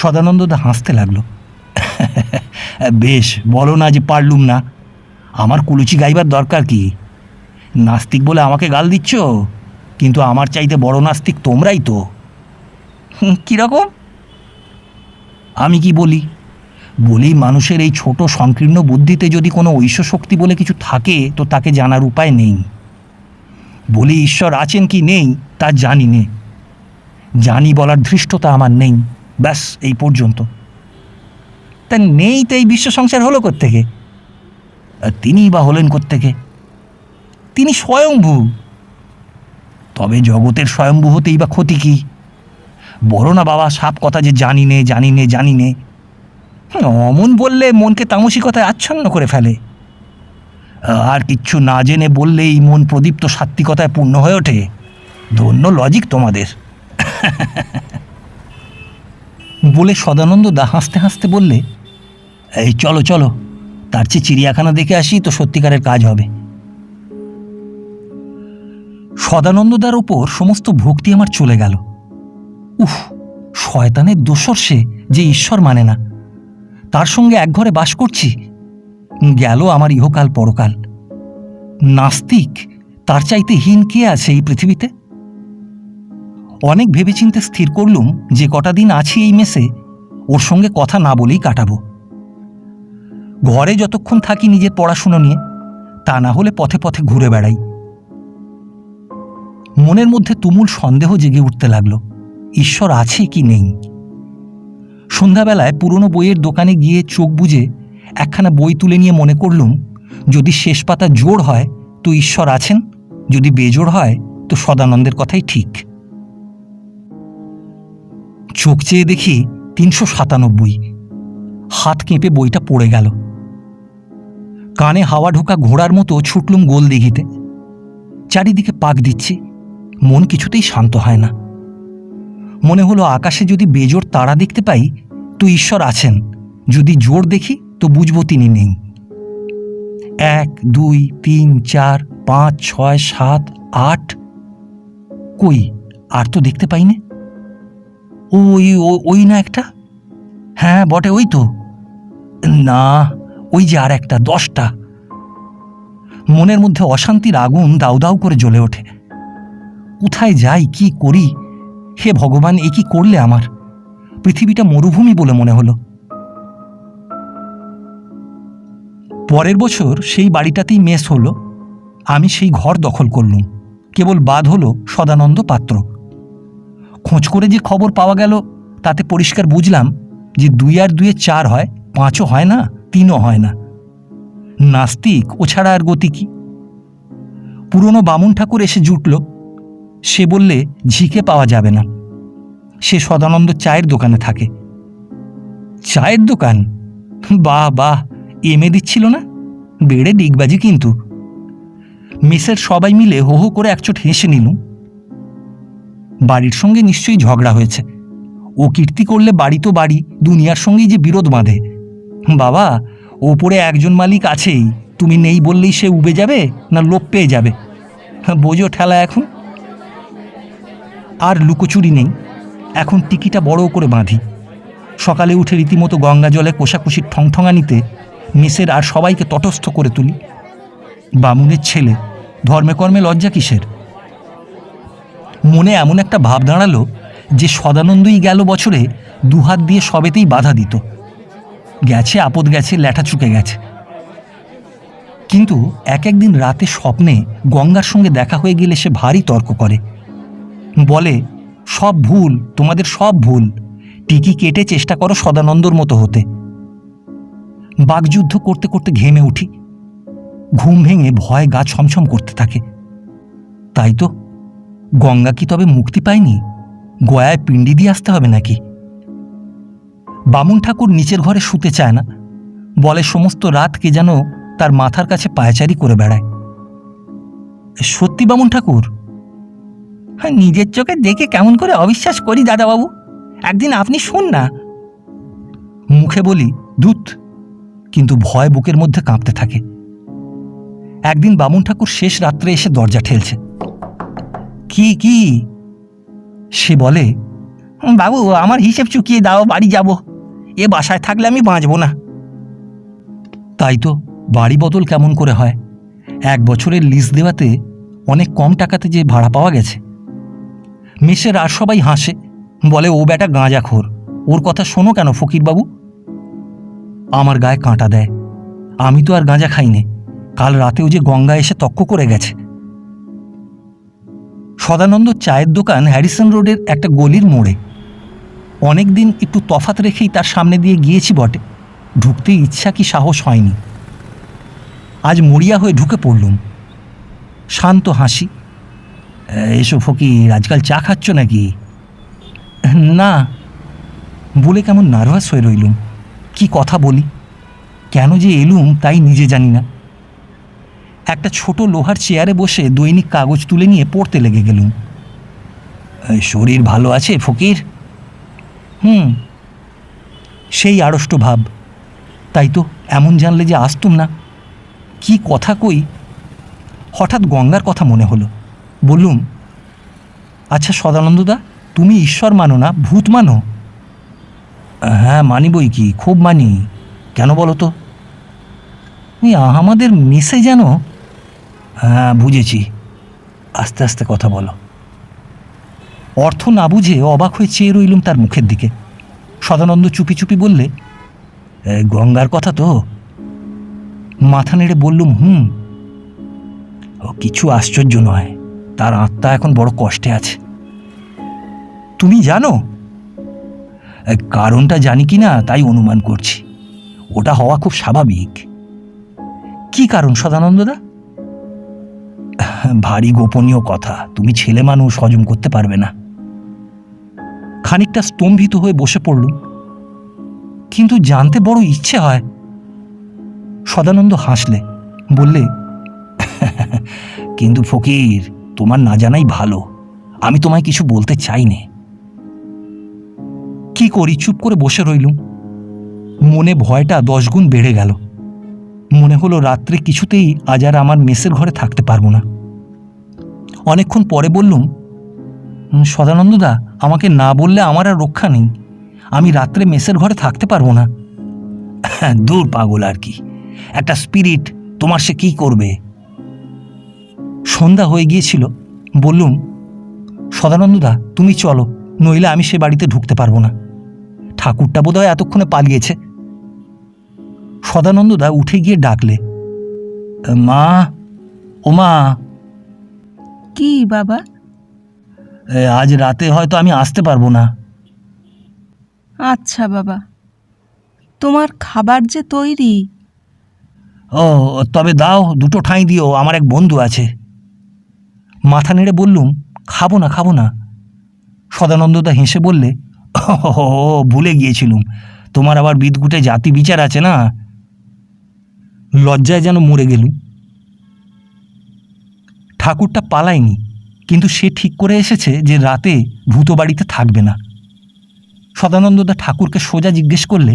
সদানন্দদা হাসতে লাগলো। বেশ, বলো না যে পারলুম না। আমার কুলুচি গাইবার দরকার কি? নাস্তিক বলে আমাকে গাল দিচ্ছ, কিন্তু আমার চাইতে বড় নাস্তিক তোমরাই তো। কীরকম? আমি কি বলি? বলি, মানুষের এই ছোট সংকীর্ণ বুদ্ধিতে যদি কোনো ঐশ্বর শক্তি বলে কিছু থাকে তো তাকে জানার উপায় নেই। বলি, ঈশ্বর আছেন কি নেই তা জানি নে, জানি বলার ধৃষ্টতা আমার নেই, ব্যাস এই পর্যন্ত। তা নেই তো এই বিশ্ব সংসার হলো কোত্থেকে? তিনিই বা হলেন কোত্থেকে? তিনি স্বয়ংভূ। তবে জগতের স্বয়ংভূ হতেই বা ক্ষতি কি? বড় না বাবা সাপ কথা যে জানি নে জানি নে জানি নে, অমন বললে মনকে তামসিকতায় আচ্ছন্ন করে ফেলে। আর কিচ্ছু না জেনে বললেই মন প্রদীপ্ত সাত্ত্বিকতায় পূর্ণ হয়ে ওঠে। ধন্য লজিক তোমাদের। বলে সদানন্দদা হাসতে হাসতে বললে, এই চলো চলো, তার চেয়ে চিড়িয়াখানা দেখে আসি তো সত্যিকারের কাজ হবে। সদানন্দদার ওপর সমস্ত ভক্তি আমার চলে গেল। উফ, শয়তানের দোসর সে, যে ঈশ্বর মানে না। তার সঙ্গে এক ঘরে বাস করছি। গেল আমার ইহকাল পরকাল। নাস্তিক, তার চাইতে হীন কে আছে এই পৃথিবীতে? অনেক ভেবেচিন্তে স্থির করলুম যে কটা দিন আছি এই মেসে ওর সঙ্গে কথা না বলেই কাটাবো। ঘরে যতক্ষণ থাকি নিজের পড়াশুনো নিয়ে, তা না হলে পথে পথে ঘুরে বেড়াই। মনের মধ্যে তুমুল সন্দেহ জেগে উঠতে লাগলো, ঈশ্বর আছে কি নেই। সন্ধ্যাবেলায় পুরনো বইয়ের দোকানে গিয়ে চোখ বুজে একখানা বই তুলে নিয়ে মনে করলুম, যদি শেষ পাতা জোড় হয় তো ঈশ্বর আছেন, যদি বেজোড় হয় তো সদানন্দের কথাই ঠিক। চোখ চেয়ে দেখি 397। হাত কেঁপে বইটা পড়ে গেল। কানে হাওয়া ঢোকা ঘোড়ার মতো ছুটলুম গোল দিঘিতে। চারিদিকে পাক দিচ্ছি, মন কিছুতেই শান্ত হয় না। মনে হলো আকাশে যদি বেজোড় তারা দেখতে পাই তো ঈশ্বর আছেন, যদি জোর দেখি তো বুঝবো তিনি নেই। 1, 2, 3, 4, 5, 6, 7, 8, কই আর তো দেখতে পাই না। ওই না একটা? হ্যাঁ বটে, ওই তো। না, ওই যে আর একটা, 10টা। মনের মধ্যে অশান্তির আগুন দাউ দাউ করে জ্বলে ওঠে। কোথায় যাই, কি করি? হে ভগবান, এ কি করলে আমার? পৃথিবীটা মরুভূমি বলে মনে হলো। পরের বছর সেই বাড়িটাতেই মেস হলো। আমি সেই ঘর দখল করলুম। কেবল বাদ হলো সদানন্দ পাত্র। খোঁজ করে যে খবর পাওয়া গেল তাতে পরিষ্কার বুঝলাম যে 2 আর 2 4 হয়, 5ও হয় না, 3ও হয় না। নাস্তিক ও ছাড়া আর গতি কি? পুরনো বামুন ঠাকুর এসে জুটল। সে বললে ঝিকে পাওয়া যাবে না, সে সদানন্দ চায়ের দোকানে থাকে। চায়ের দোকান? বাহ বাহ, এমএ দিচ্ছিল না? বেড়ে ডিগবাজি কিন্তু। মেসের সবাই মিলে হো হো করে একচোট হেসে নিলুম। বাড়ির সঙ্গে নিশ্চয়ই ঝগড়া হয়েছে। ও কীর্তি করলে বাড়ি তো বাড়ি, দুনিয়ার সঙ্গেই যে বিরোধ বাঁধে। বাবা, ওপরে একজন মালিক আছেই, তুমি নেই বললেই সে উবে যাবে না লোপ পেয়ে যাবে? বোঝো ঠেলা এখন। আর লুকোচুরি নেই, এখন টিকিটা বড় করে বাঁধি। সকালে উঠে রীতিমতো গঙ্গা জলে কোষাকুষির ঠংঠঙানিতে মেসের আর সবাইকে তটস্থ করে তুলি। বামুনের ছেলে, ধর্মে কর্মে লজ্জা কিসের? মনে এমন একটা ভাব দাঁড়ালো যে সদানন্দই গেল বছরে 2 হাত দিয়ে সবেতেই বাধা দিত। গেছে আপদ গেছে, ল্যাঠা চুকে গেছে। কিন্তু একদিন রাতে স্বপ্নে গঙ্গার সঙ্গে দেখা হয়ে গেলে সে ভারী তর্ক করে। বলে, সব ভুল, তোমাদের সব ভুল, টিকি কেটে চেষ্টা করো সদানন্দর মতো হতে। বাকযুদ্ধ করতে করতে ঘেমে উঠি। ঘুম ভেঙে ভয় গা ছমছম করতে থাকে। তাই তো, গঙ্গা কি তবে মুক্তি পায়নি? গয়ায় পিণ্ডি দিয়ে আসতে হবে নাকি? বামুন ঠাকুর নিচের ঘরে শুতে চায় না। বলে সমস্ত রাত কে যেন তার মাথার কাছে পায়চারি করে বেড়ায়। সত্যি বামুন ঠাকুর? হ্যাঁ, নিজের চোখে দেখে কেমন করে অবিশ্বাস করি দাদাবাবু। একদিন আপনি শুন না। মুখে বলি ধুৎ, কিন্তু ভয় বুকের মধ্যে কাঁপতে থাকে। একদিন বামুন ঠাকুর শেষ রাত্রে এসে দরজা ঠেলছে। কি কি? সে বলে, বাবু আমার হিসেব চুকিয়ে দাও, বাড়ি যাব। এ বাসায় থাকলে আমি বাঁচব না। তাই তো, বাড়ি বদল কেমন করে হয়? 1 বছরের লিজ দেওয়াতে অনেক কম টাকাতে যে ভাড়া পাওয়া গেছে। মেসের আর সবাই হাসে, বলে ও বেটা গাঁজাখোর, ওর কথা শোনো কেন ফকিরবাবু? আমার গায়ে কাঁটা দেয়। আমি তো আর গাঁজা খাইনে। কাল রাতেও যে গঙ্গা এসে তক্ক করে গেছে। সদানন্দ চায়ের দোকান হ্যারিসন রোডের একটা গলির মোড়ে। অনেক দিন একটু তফাৎ রেখেই তার সামনে দিয়ে গিয়েছি বটে, ঢুকতে ইচ্ছা কি সাহস হয়নি। আজ মরিয়া হয়ে ঢুকে পড়লুম। শান্ত হাসি। এসো ফকির, আজকাল চা খাচ্ছ নাকি? না বলে কেমন নার্ভাস হয়ে রইলুম। কি কথা বলি, কেন যে এলুম তাই নিজে জানি না। একটা ছোট লোহার চেয়ারে বসে দৈনিক কাগজ তুলে নিয়ে পড়তে লেগে গেলুম। শরীর ভালো আছে ফকির? সেই আড়ষ্ট ভাব। তাই তো, এমন জানলে যে আসতুম না। কি কথা কই, হঠাৎ গঙ্গার কথা মনে হলো। বললুম, আচ্ছা সদানন্দদা, তুমি ঈশ্বর মানো না, ভূত মানো? হ্যাঁ মানি বই কি, খুব মানি। কেন বলো তো? আমাদের মেসে যেন। হ্যাঁ বুঝেছি, আস্তে আস্তে কথা বলো। অর্থ না বুঝে অবাক হয়ে চেয়ে রইলুম তার মুখের দিকে। সদানন্দ চুপি চুপি বললে, গঙ্গার কথা তো? মাথা নেড়ে বললুম, ও কিছু আশ্চর্য নয়, তার আত্মা এখন বড় কষ্টে আছে। তুমি জানো? কারণটা জানি কি না তাই অনুমান করছি। ওটা হওয়া খুব স্বাভাবিক। কি কারণ সদানন্দদা? ভারী গোপনীয় কথা, তুমি ছেলে মানুষ হজম করতে পারবে না। খানিকটা স্তম্ভিত হয়ে বসে পড়লুম। কিন্তু জানতে বড় ইচ্ছে হয়। সদানন্দ হাসলে, বললে, কিন্তু ফকির, তোমার না জানাই ভালো। আমি তোমায় কিছু বলতে চাই নে। কি করি, চুপ করে বসে রইলুম। মনে ভয়টা 10 গুণ বেড়ে গেল। মনে হলো রাত্রে কিছুতেই আজ আর আমার মেসের ঘরে থাকতে পারবো না। অনেকক্ষণ পরে বললুম, সদানন্দদা, আমাকে না বললে আমার আর রক্ষা নেই। আমি রাত্রে মেসের ঘরে থাকতে পারবো না। দূর পাগল, আর কি, একটা স্পিরিট, তোমার সে কি করবে? সন্ধ্যা হয়ে গিয়েছিল। বললুম, সদানন্দদা তুমি চলো, নইলে আমি সে বাড়িতে ঢুকতে পারবো না। ঠাকুরটা বোধহয় এতক্ষণে পালিয়েছে। সদানন্দদা উঠে গিয়ে ডাকলে, মা, ও মা, কি বাবা? আজ রাতে হয়তো আমি আসতে পারবো না। আচ্ছা বাবা, তোমার খাবার যে তৈরি। ও, তবে দাও, দুটো ঠাঁই দিও, আমার এক বন্ধু আছে। মাথা নেড়ে বললুম, খাবো না, খাবো না। সদানন্দদা হেসে বললে, ও ভুলে গিয়েছিলুম, তোমার আবার বিদঘুটে জাতি বিচার আছে না। লজ্জায় যেন মরে গেলুম। ঠাকুরটা পালায়নি, কিন্তু সে ঠিক করে এসেছে যে রাতে ভূত বাড়িতে থাকবে না। সদানন্দদা ঠাকুরকে সোজা জিজ্ঞেস করলে,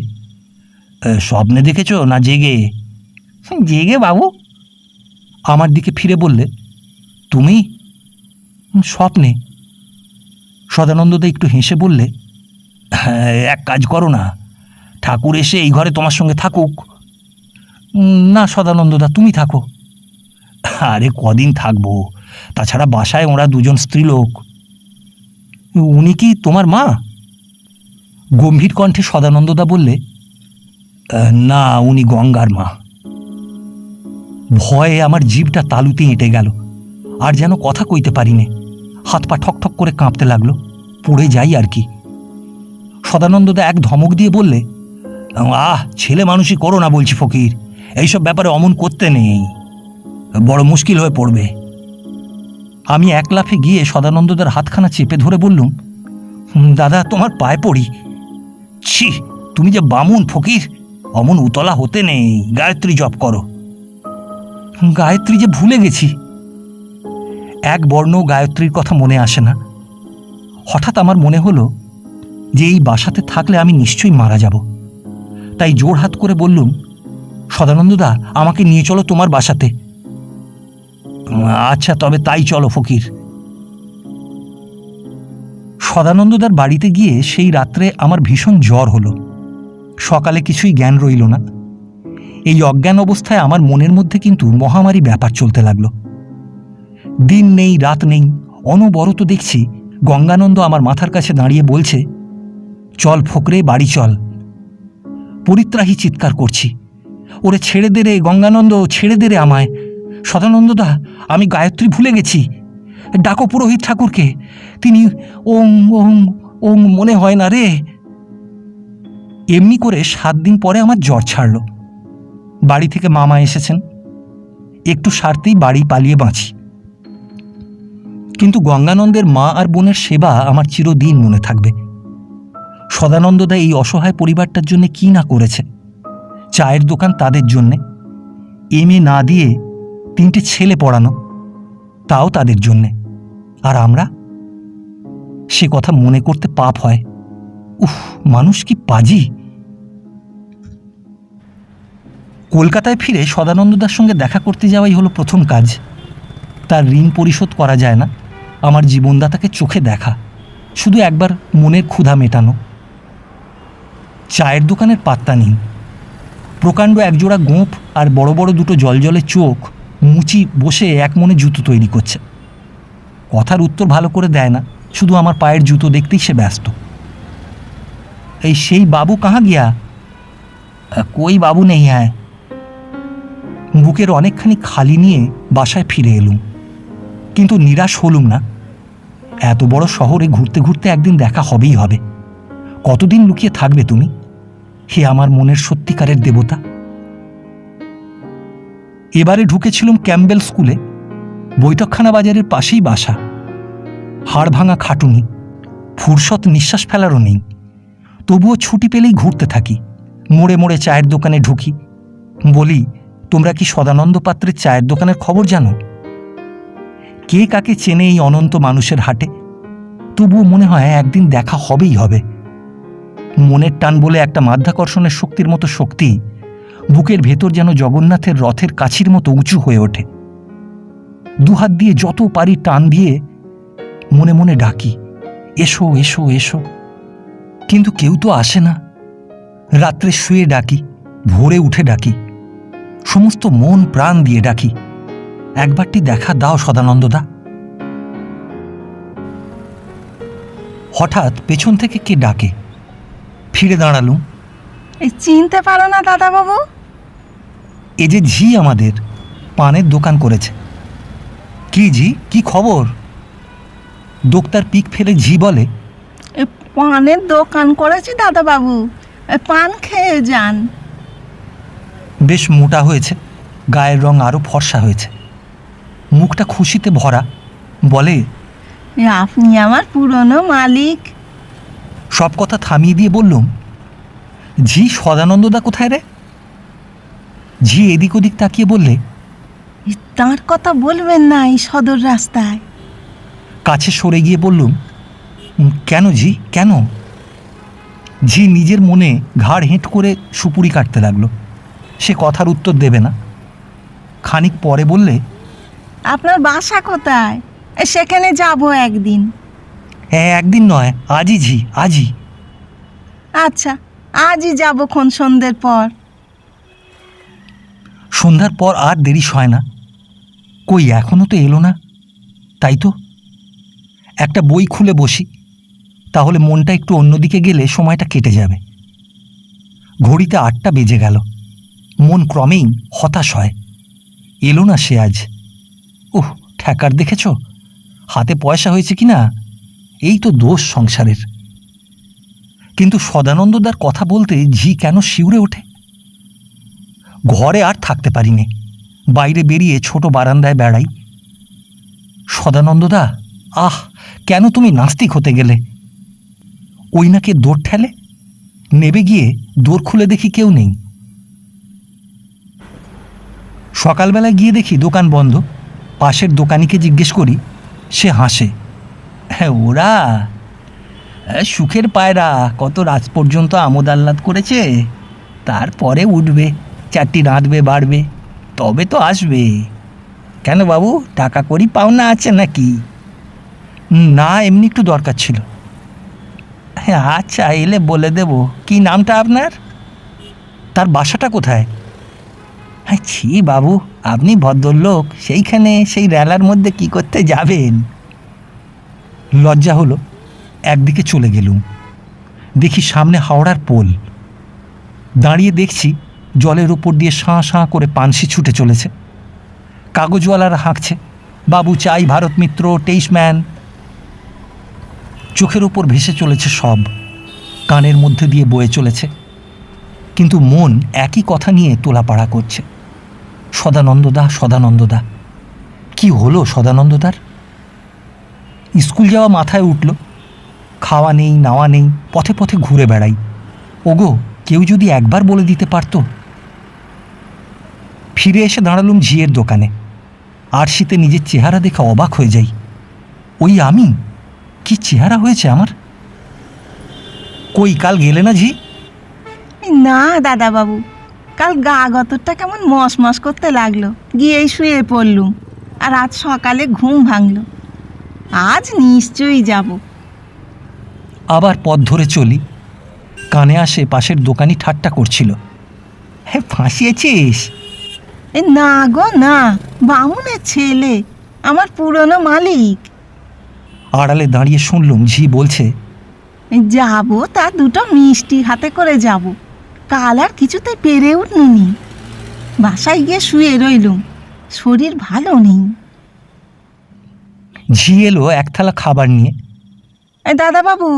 স্বপ্নে দেখেছ না জেগে? জেগে বাবু। আমার দিকে ফিরে বললে, তুমি? স্বপ্নে। সদানন্দদা একটু হেসে বললে, এক কাজ করো না, ঠাকুর এসে এই ঘরে তোমার সঙ্গে থাকুক। না সদানন্দদা, তুমি থাকো। আরে কদিন থাকবো, তাছাড়া বাসায় ওরা দুজন স্ত্রীলোক। উনি কি তোমার মা? গম্ভীর কণ্ঠে সদানন্দদা বললে, না, উনি গঙ্গার মা। ভয়ে আমার জিভটা তালুতে এঁটে গেল, আর যেন কথা কইতে পারিনে। হাত পা ঠকঠক করে কাঁপতে লাগলো, পড়ে যাই আর কি। সদানন্দদা এক ধমক দিয়ে বললে, ছেলে মানুষই করো না বলছি ফকির, এইসব ব্যাপারে অমন করতে নেই, বড় মুশকিল হয়ে পড়বে। আমি এক লাফে গিয়ে সদানন্দদার হাতখানা চেপে ধরে বললুম, দাদা তোমার পায়ে পড়ি। ছি, তুমি যে বামুন ফকির, অমন উতলা হতে নেই, গায়ত্রী জপ করো। গায়ত্রী যে ভুলে গেছি। এক বর্ণ গায়ত্রীর কথা মনে আসে না। হঠাৎ আমার মনে হলো যে এই বাসাতে থাকলে আমি নিশ্চয়ই মারা যাব। তাই জোড়হাত করে বললুম, সদানন্দদা আমাকে নিয়ে চলো তোমার বাসাতে। আচ্ছা, তবে তাই চলো ফকির। সদানন্দদার বাড়িতে গিয়ে সেই রাত্রে আমার ভীষণ জ্বর হলো। সকালে কিছুই জ্ঞান রইল না। এই অজ্ঞান অবস্থায় আমার মনের মধ্যে কিন্তু মহামারী ব্যাপার চলতে লাগলো। দিন নেই রাত নেই, অনবরত দেখছি গঙ্গানন্দ আমার মাথার কাছে দাঁড়িয়ে বলছে, চল ফকরে, বাড়ি চল। পরিত্রাহী চিৎকার করছি, ওরে ছেড়ে দে রে গঙ্গানন্দ, ছেড়ে দে রে আমায়। সদানন্দদা, আমি গায়ত্রী ভুলে গেছি, ডাকো পুরোহিত ঠাকুরকে, তিনি ওং ওং ওং মনে হয় না রে। এমনি করে 7 দিন পরে আমার জ্বর ছাড়ল। বাড়ি থেকে মামা এসেছেন, একটু সারতেই বাড়ি পালিয়ে বাঁচি। কিন্তু গঙ্গানন্দের মা আর বোনের সেবা আমার চিরদিন মনে থাকবে। সদানন্দদা এই অসহায় পরিবারটার জন্য কি না করেছে। চায়ের দোকান তাদের জন্যে, এমএ না দিয়ে 3টে ছেলে পড়ানো, তাও তাদের জন্যে। আর আমরা, সে কথা মনে করতে পাপ হয়। উফ, মানুষ কি পাজি। কলকাতায় ফিরে সদানন্দদার সঙ্গে দেখা করতে যাওয়াই হলো প্রথম কাজ। তার ঋণ পরিশোধ করা যায় না, আমার জীবনদাতাকে চোখে দেখা, শুধু একবার মনের ক্ষুধা মেটানো। চায়ের দোকানের পাত্তা নেই। প্রকাণ্ড একজোড়া গোঁফ আর বড় বড় দুটো জলজলে চোখ মুচি বসে এক মনে জুতো তৈরি করছে। কথার উত্তর ভালো করে দেয় না, শুধু আমার পায়ের জুতো দেখতেই সে ব্যস্ত। এই সেই বাবু কাহা গিয়া? কই বাবু নেই। হ্যাঁ। বুকের অনেকখানি খালি নিয়ে বাসায় ফিরে এলুম, কিন্তু নিরাশ হলুম না। এত বড় শহরে ঘুরতে ঘুরতে একদিন দেখা হবেই হবে। কতদিন লুকিয়ে থাকবে তুমি, হে আমার মনের সত্যিকারের দেবতা? এবারে ঢুকেছিলুম ক্যাম্বেল স্কুলে। বৈঠকখানা বাজারের পাশেই বাসা। হাড় ভাঙা খাটুনি, ফুরসত নিঃশ্বাস ফেলারও নেই। তবুও ছুটি পেলেই ঘুরতে থাকি। মোড়ে মোড়ে চায়ের দোকানে ঢুকি, বলি, তোমরা কি সদানন্দ পাত্রের চায়ের দোকানের খবর জানো? কে কাকে চেনে এই অনন্ত মানুষের হাটে? তবুও মনে হয় একদিন দেখা হবেই হবে। মনের টান বলে একটা মাধ্যাকর্ষণের শক্তির মতো শক্তি বুকের ভেতর যেন জগন্নাথের রথের কাছির মতো উঁচু হয়ে ওঠে। দুহাত দিয়ে যত পারি টান দিয়ে মনে মনে ডাকি, এসো এসো এসো। কিন্তু কেউ তো আসে না। রাত্রে শুয়ে ডাকি, ভোরে উঠে ডাকি, সমস্ত মন প্রাণ দিয়ে ডাকি, একবারটি দেখা দাও সদানন্দদা। হঠাৎ পেছন থেকে কে ডাকে। ফিরে দাঁড়ালুম। এই চিনতে পারো না দাদাবাবু? এ যে ঝি আমাদের, পানের দোকান করেছে। কি ঝি, কি খবর? দোক্তার পিক ফেলে ঝি বলে, এই পানের দোকান করেছি দাদাবাবু, এই পান খেয়ে যান। বেশ মোটা হয়েছে, গায়ের রং আরও ফর্সা হয়েছে, মুখটা খুশিতে ভরা। বলে, আপনি আমার পুরনো মালিক। সব কথা থামিয়ে দিয়ে বললুম, ঝি সদানন্দদা কোথায় রে? ঝি এদিক ওদিক তাকিয়ে বললে, তাঁর কথা বলবেন না এই সদর রাস্তায়। কাছে সরে গিয়ে বললুম, কেন ঝি, কেন? ঝি নিজের মনে ঘাড় হেঁট করে সুপুরি কাটতে লাগলো। সে কথার উত্তর দেবে না। খানিক পরে বললে, আপনার বাসা কোথায়? সেখানে যাব একদিন। হ্যাঁ, একদিন নয়, আজই ঝি, আজই। আচ্ছা, আজই যাবক্ষণ সন্ধ্যের পর। সন্ধ্যার পর আর দেরি হয় না। কই এখনো তো এলো না। তাই তো একটা বই খুলে বসি, তাহলে মনটা একটু অন্যদিকে গেলে সময়টা কেটে যাবে। ঘড়িতে 8টা বেজে গেল। মন ক্রমেই হতাশ হয়। এলো না সে আজ। ওহ, ঠেকার দেখেছ? হাতে পয়সা হয়েছে কি না, এই তো দোষ সংসারের। কিন্তু সদানন্দদার কথা বলতে ঝি কেন শিউরে ওঠে। ঘরে আর থাকতে পারিনি, বাইরে বেরিয়ে ছোট বারান্দায় বেড়াই। সদানন্দদা, আহ, কেন তুমি নাস্তিক হতে গেলে? ওই নাকে দৌড় ঠেলে। নেবে গিয়ে দোর খুলে দেখি কেউ নেই। সকালবেলা গিয়ে দেখি দোকান বন্ধ। পাশের দোকানিকে জিজ্ঞেস করি, সে হাসে। হ্যাঁ, ওরা সুখের পায়রা কত রাত পর্যন্ত আমোদ আহ্লাদ করেছে, তারপরে উঠবে, 4টি রাঁধবে বাড়বে, তবে তো আসবে। কেন বাবু, টাকা কড়ি পাওনা আছে নাকি? না, এমনি একটু দরকার ছিল। হ্যাঁ, আচ্ছা, এলে বলে দেব। কি নামটা আপনার? তার বাসাটা কোথায়? হ্যাঁ, ছি বাবু, আপনি ভদ্রলোক, সেইখানে সেই রেলার মধ্যে কি করতে যাবেন? লজ্জা হলো। একদিকে চলে গেলুম। দেখি সামনে হাওড়ার পোল। দাঁড়িয়ে দেখছি জলের ওপর দিয়ে শাঁ শাঁ করে পানসি ছুটে চলেছে। কাগজওয়ালারা হাঁকছে, বাবু চাই, ভারত মিত্র, 23 ম্যান। চোখের ওপর ভেসে চলেছে সব, কানের মধ্যে দিয়ে বয়ে চলেছে, কিন্তু মন একই কথা নিয়ে তোলাপাড়া করছে। সদানন্দদা, সদানন্দদা। কি হলো সদানন্দদার? স্কুল যাওয়া মাথায় উঠল। খাওয়া নেই, নাওয়া নেই, পথে পথে ঘুরে বেড়াই। ওগো, কেউ যদি একবার বলে দিতে পারত। ফিরে এসে দাঁড়ালুম ঝিয়ের দোকানে। আরশিতে নিজের চেহারা দেখে অবাক হয়ে যাই। ওই আমি? কি চেহারা হয়েছে আমার! কই, কাল গেলে না ঝি? না দাদাবাবু, কাল গা গতরটা কেমন মস মস করতে লাগলো, গিয়েই শুয়ে পড়লুম। আর আজ সকালে ঘুম ভাঙল। আজ নিশ্চয়ই যাব। আবার পথ ধরে চলি। কানে আসে পাশের দোকানি ঠাট্টা করছিল। হ্যাঁ, ফাঁসিয়েছিস? না গো না, বামুনের ছেলে, আমার পুরনো মালিক। আড়ালে দাঁড়িয়ে শুনলুম ঝি বলছে, যাব তা 2টো মিষ্টি হাতে করে যাব। কাল আর কিছুতে পেরে উঠনুনি। বাসায় গিয়ে শুয়ে রইলুম, শরীর ভালো নেই। ঝি এলো এক থালা খাবার নিয়ে। এই দাদাবাবু,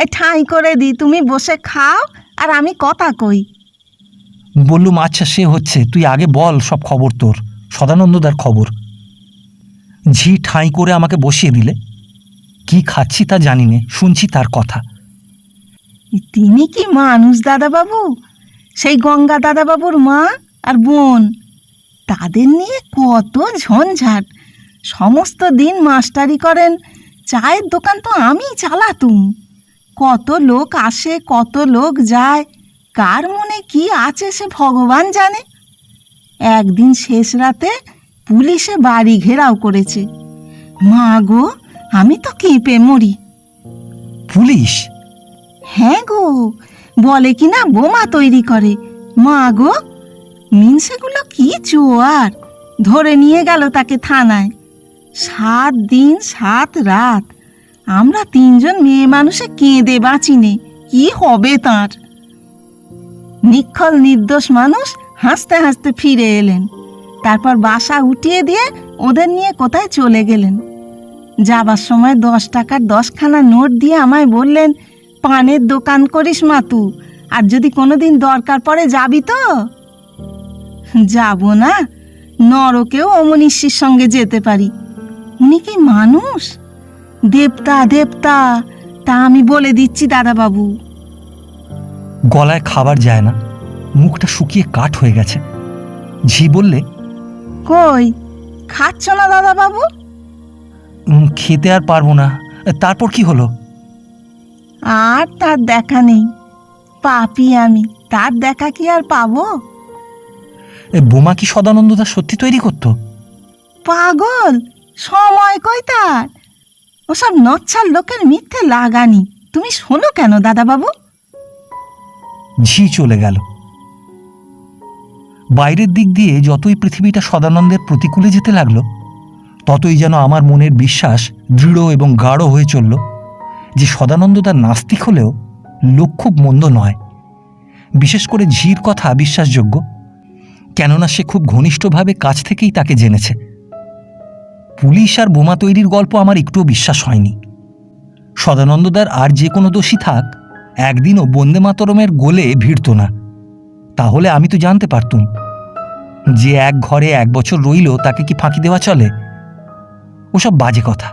এই ঠাঁই করে দি, তুমি বসে খাও আর আমি কথা কই। বললুম, আচ্ছা সে হচ্ছে, তুই আগে বল সব খবর, তোর সদানন্দদার খবর। ঝি ঠাঁই করে আমাকে বসিয়ে দিলে। কি খাচ্ছি তা জানি নে, শুনছি তার কথা। তিনি কি মানুষ দাদাবাবু? সেই গঙ্গা দাদাবাবুর মা আর বোন, তাদের নিয়ে কত ঝঞ্ঝাট। সমস্ত দিন মাস্টারি করেন, চায়ের দোকান তো আমি চালাতুম। কত লোক আসে, কত লোক যায়, কার মনে কি আছে সে ভগবান জানে। একদিন শেষ রাতে পুলিশে বাড়ি ঘেরাও করেছে। মা গো, আমি তো কেঁপে মরি। পুলিশ? হ্যাঁ গো, বলে কি না বোমা তৈরি করে। মা গো, মিনসেগুলো কি জোয়ার, ধরে নিয়ে গেল তাকে থানায়। 7 দিন 7 রাত আমরা 3 জন মেয়ে মানুষে কেঁদে বাঁচিনে কি হবে তার। নিক্ষল নির্দোষ মানুষ হাসতে হাসতে ফিরে এলেন। তারপর বাসা উঠিয়ে দিয়ে ওদের নিয়ে কোথায় চলে গেলেন। যাবার সময় 10 টাকার 10খানা নোট দিয়ে আমায় বললেন, পানের দোকান করিস মাতু, আর যদি কোনোদিন দরকার পড়ে যাবি তো। যাব না, নরকেও অমনীষীর সঙ্গে যেতে পারি। উনি কি মানুষ? দেবতা দেবতা, তা আমি বলে দিচ্ছি দাদাবাবু। গলায় খাবার যায় না, মুখটা শুকিয়ে কাঠ হয়ে গেছে। ঝি বললে, কই খাচ্ছ না দাদাবাবু? খেতে আর পারবো না। তারপর কি হলো? আর তার দেখা নেই। পাপী আমি, তার দেখা কি আর পাবো? বোমা কি সদানন্দদা সত্যি তৈরি করতো? পাগল, সময় কই তার? ওসব নচ্ছার লোকের মিথ্যে লাগানি। তুমি শোনো কেন দাদাবাবু? ঝি চলে গেল। বাইরের দিক দিয়ে যতই পৃথিবীটা সদানন্দের প্রতিকূলে যেতে লাগলো, ততই যেন আমার মনের বিশ্বাস দৃঢ় এবং গাঢ় হয়ে চলল যে সদানন্দদা নাস্তিক হলেও লোক খুব মন্দ নয়। বিশেষ করে ঝির কথা বিশ্বাসযোগ্য, কেননা সে খুব ঘনিষ্ঠভাবে কাছ থেকেই তাকে জেনেছে। পুলিশ আর বোমা তৈরির গল্প আমার একটুও বিশ্বাস হয়নি। সদানন্দদার আর যে কোনো দোষী থাক, একদিনও বন্দে মাতরমের গোলে ভিড়ত না। তাহলে আমি তো জানতে পারতুম যে এক ঘরে 1 বছর রইল তাকে কি ফাঁকি দেওয়া চলে? ওসব বাজে কথা।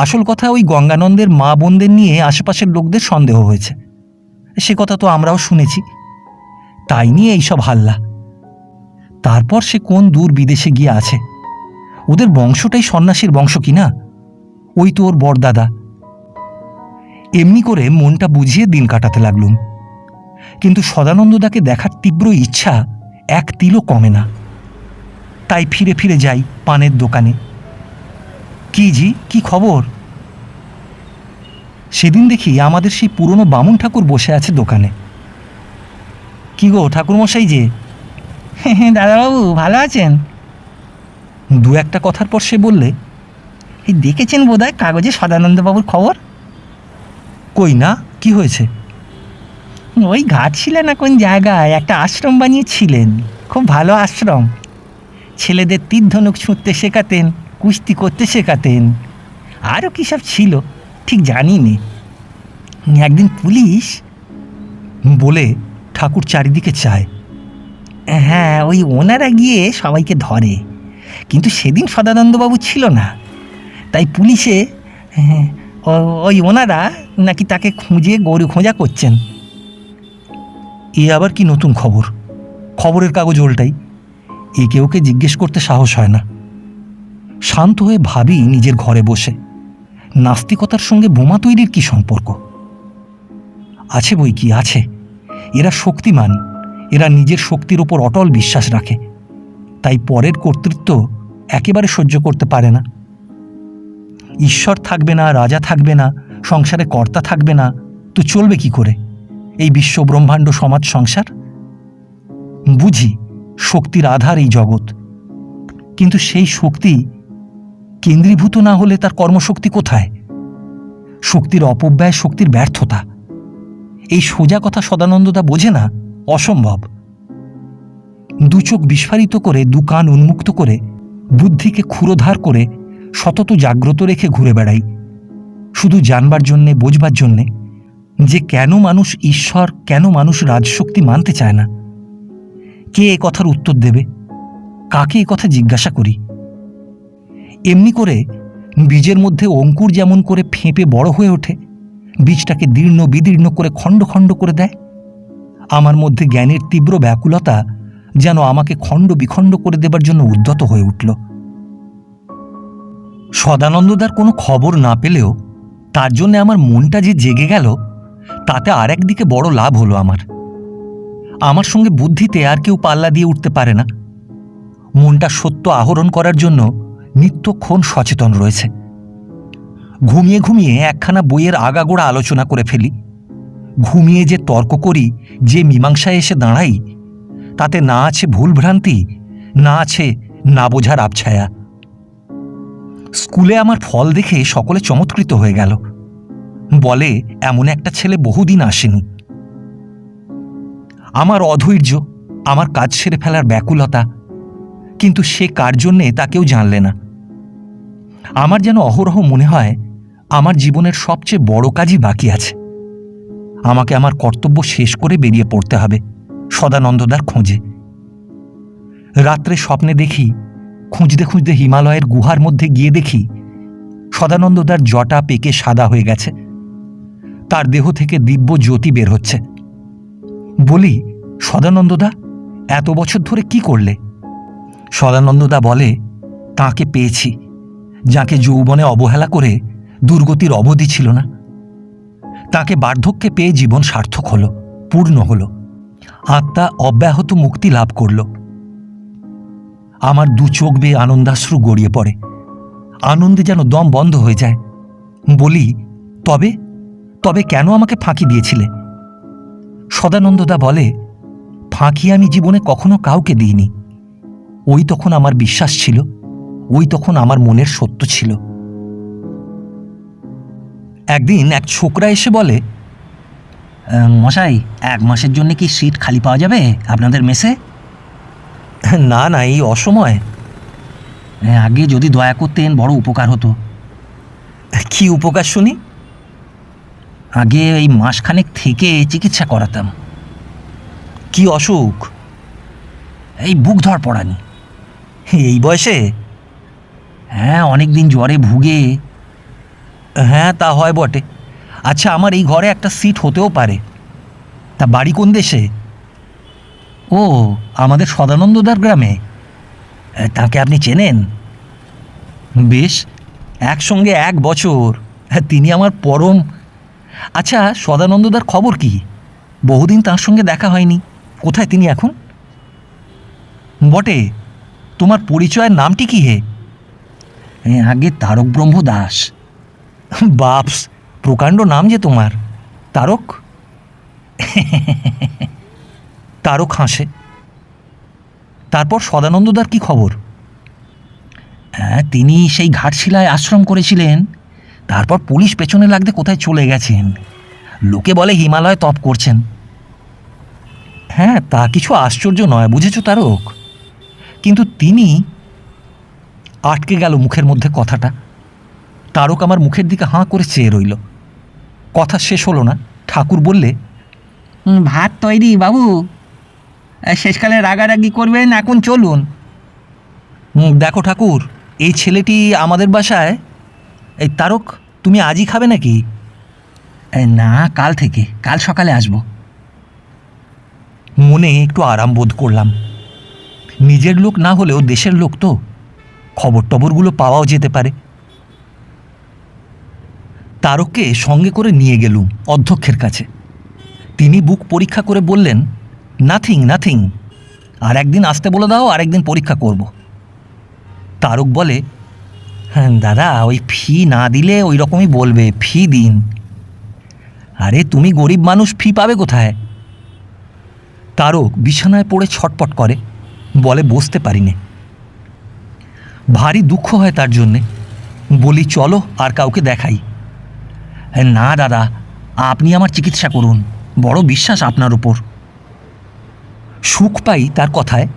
আসল কথা ওই গঙ্গানন্দের মা বোনদের নিয়ে আশেপাশের লোকদের সন্দেহ হয়েছে, সে কথা তো আমরাও শুনেছি। তাই নিয়ে এইসব হাল্লা। তারপর সে কোন দূর বিদেশে গিয়ে আছে। ওদের বংশটাই সন্ন্যাসীর বংশ কিনা? ওই তো ওর বড়দাদা। এমনি করে মনটা বুঝিয়ে দিন কাটাতে লাগলুম। কিন্তু সদানন্দদাকে দেখার তীব্র ইচ্ছা এক তিলও কমে না। তাই ফিরে ফিরে যাই পানের দোকানে। কি জি, কি খবর? সেদিন দেখি আমাদের সেই পুরনো বামুন ঠাকুর বসে আছে দোকানে। কি গো ঠাকুরমশাই যে? দাদাবাবু ভালো আছেন? 2-1 কথার পর সে বললে, এই দেখেছেন বোধহয় কাগজে সদানন্দবাবুর খবর। কই না, কি হয়েছে? ওই ঘাটশিলা না কোন জায়গায় একটা আশ্রম বানিয়েছিলেন, খুব ভালো আশ্রম। ছেলেদের তীর ধনুক ছুঁড়তে শেখাতেন, কুস্তি করতে শেখাতেন, আরও কী সব ছিল ঠিক জানি নে। একদিন পুলিশ বলে ঠাকুর চারিদিকে চায়। হ্যাঁ, ওই ওনারা গিয়ে সবাইকে ধরে, কিন্তু সেদিন সদানন্দবাবু ছিল না। তাই পুলিশে ওই ওনারা নাকি তাকে খুঁজে গরু খোঁজা করছেন। এ আবার কি নতুন খবর? খবরের কাগজ ওল্টাই। একে ওকে জিজ্ঞেস করতে সাহস হয় না। শান্ত হয়ে ভাবি নিজের ঘরে বসে, নাস্তিকতার সঙ্গে বোমা তৈরির কি সম্পর্ক? আছে বই কি আছে। এরা শক্তিমান, এরা নিজের শক্তির ওপর অটল বিশ্বাস রাখে, তাই পরের কর্তৃত্ব একেবারে সহ্য করতে পারে না। ঈশ্বর থাকবে না, রাজা থাকবে না, সংসারে কর্তা থাকবে না, তো চলবে কি করে এই বিশ্ব ব্রহ্মাণ্ড সমাজ সংসার? বুঝি শক্তির আধার এই জগৎ, কিন্তু সেই শক্তি কেন্দ্রীভূত না হলে তার কর্মশক্তি কোথায়? শক্তির অপব্যয় শক্তির ব্যর্থতা। এই সোজা কথা সদানন্দদা বোঝে না, অসম্ভব। 2 চোখ বিস্ফারিত করে, 2 কান উন্মুক্ত করে, বুদ্ধিকে ক্ষুরোধার করে সতত জাগ্রত রেখে ঘুরে বেড়াই, শুধু জানবার জন্যে, বোঝবার জন্যে যে কেন মানুষ ঈশ্বর, কেন মানুষ রাজশক্তি মানতে চায় না। কে এ কথার উত্তর দেবে? কাকে এ কথা জিজ্ঞাসা করি? এমনি করে বীজের মধ্যে অঙ্কুর যেমন করে ফেঁপে বড় হয়ে ওঠে, বীজটাকে দীর্ণ বিদীর্ণ করে খণ্ড খণ্ড করে দেয়, আমার মধ্যে জ্ঞানের তীব্র ব্যাকুলতা যেন আমাকে খণ্ড বিখণ্ড করে দেবার জন্য উদ্যত হয়ে উঠল। সদানন্দদার কোনো খবর না পেলেও তার জন্য আমার মনটা যে জেগে গেল, তাতে আর একদিকে বড় লাভ হলো আমার। আমার সঙ্গে বুদ্ধিতে আর কেউ পাল্লা দিয়ে উঠতে পারে না। মনটা সত্য আহরণ করার জন্য নিত্যক্ষণ সচেতন রয়েছে। ঘুমিয়ে ঘুমিয়ে একখানা বইয়ের আগাগোড়া আলোচনা করে ফেলি। ঘুমিয়ে যে তর্ক করি, যে মীমাংসায় এসে দাঁড়াই, তাতে না আছে ভুলভ্রান্তি, না আছে না বোঝার আবছায়া। স্কুলে আমার ফল দেখে সকলে চমৎকৃত হয়ে গেল, বলে এমন একটা ছেলে বহুদিন আসেনি। আমার অধৈর্য, আমার কাজ সেরে ফেলার ব্যাকুলতা, কিন্তু সে কার জন্যে তা কেউ জানলে না। আমার যেন অহরহ মনে হয় আমার জীবনের সবচেয়ে বড় কাজই বাকি আছে। আমাকে আমার কর্তব্য শেষ করে বেরিয়ে পড়তে হবে সদানন্দদার খোঁজে। রাত্রে স্বপ্নে দেখি, খুঁজতে খুঁজতে হিমালয়ের গুহার মধ্যে গিয়ে দেখি সদানন্দদার জটা পেকে সাদা হয়ে গেছে, তার দেহ থেকে দিব্য জ্যোতি বের হচ্ছে। বলি, সদানন্দদা, এত বছর ধরে কি করলে? সদানন্দদা বলে, তাকে পেয়েছি, যাকে যৌবনে অবহেলা করে দুর্গতির অবধি ছিল না। তাকে বার্ধক্যে পেয়ে জীবন সার্থক হলো, পূর্ণ হলো, আত্মা অব্যাহত মুক্তি লাভ করল। আমার দু চোখ বেয়ে আনন্দাশ্রু গড়িয়ে পড়ে, আনন্দে যেন দম বন্ধ হয়ে যায়। বলি, তবে তবে কেন আমাকে ফাঁকি দিয়েছিলে? সদানন্দদা বলে, ফাঁকি আমি জীবনে কখনো কাউকে দিইনি। ওই তখন আমার বিশ্বাস ছিল, ওই তখন আমার মনের সত্য ছিল। একদিন এক ছোকরা এসে বলে, মশাই, 1 মাসের জন্য কি সিট খালি পাওয়া যাবে আপনাদের মেসে? না না, এই অসময়। আগে যদি দয়া করতেন বড় উপকার হতো। কি উপকার শুনি? আগে এই মাসখানেক থেকে চিকিৎসা করাতাম। কি অসুখ? এই বুক ধর পড়ানি। এই বয়সে? হ্যাঁ, অনেক দিন জ্বরে ভুগে। হ্যাঁ, তা হয় বটে। আচ্ছা, আমার এই ঘরে একটা সিট হতেও পারে। তা বাড়ি কোন দেশে? ও, আমাদের সদানন্দদার গ্রামে। তাকে আপনি চেনেন? বেশ, একসঙ্গে 1 বছর। তিনি আমার পরম। আচ্ছা, সদানন্দদার খবর কি? বহুদিন তার সঙ্গে দেখা হয়নি। কোথায় তিনি এখন? বটে, তোমার পরিচয়ের নামটি কি হে? আগে তারক ব্রহ্ম দাস। বাপস, প্রকাণ্ড নাম যে তোমার। তারক? তারক হাসে। তারপর সদানন্দদার কি খবর? তিনি সেই ঘাটশিলায় আশ্রম করেছিলেন, তারপর পুলিশ পেছনে লাগতে কোথায় চলে গেছেন। লোকে বলে হিমালয় তপ করছেন। হ্যাঁ, তা কিছু আশ্চর্য নয়, বুঝেছ তারক। কিন্তু তিনি আটকে গেল মুখের মধ্যে কথাটা। তারক আমার মুখের দিকে হাঁ করে চেয়ে রইল। কথা শেষ হলো না, ঠাকুর বললে, ভাত তৈরি বাবু, শেষকালে রাগারাগি করবেন, এখন চলুন। দেখো ঠাকুর, এই ছেলেটি আমাদের বাসায়। এই তারক, তুমি আজই খাবে নাকি? না, কাল থেকে, কাল সকালে আসব। মনে একটু আরাম বোধ করলাম। নিজের লোক না হলেও দেশের লোক তো, খবর টবরগুলো পাওয়াও যেতে পারে। তারককে সঙ্গে করে নিয়ে গেলুম অধ্যক্ষের কাছে। তিনি বুক পরীক্ষা করে বললেন, নাথিং নাথিং, আর একদিন আসতে বলে দাও, আর একদিন পরীক্ষা করব। তারক বলে, হ্যাঁ দাদা, ওই ফি না দিলে ওই রকমই বলবে, ফি দিন। আরে তুমি গরিব মানুষ, ফি পাবে কোথায়? তারক বিছানায় পড়ে ছটপট করে, বলে বসতে পারিনে। ভারী দুঃখ হয় তার জন্যে। বলি, চলো আর কাউকে দেখাই। না দাদা, আপনি আমার চিকিৎসা করুন, বড় বিশ্বাস আপনার উপর। সুখ পাই তার কথায়,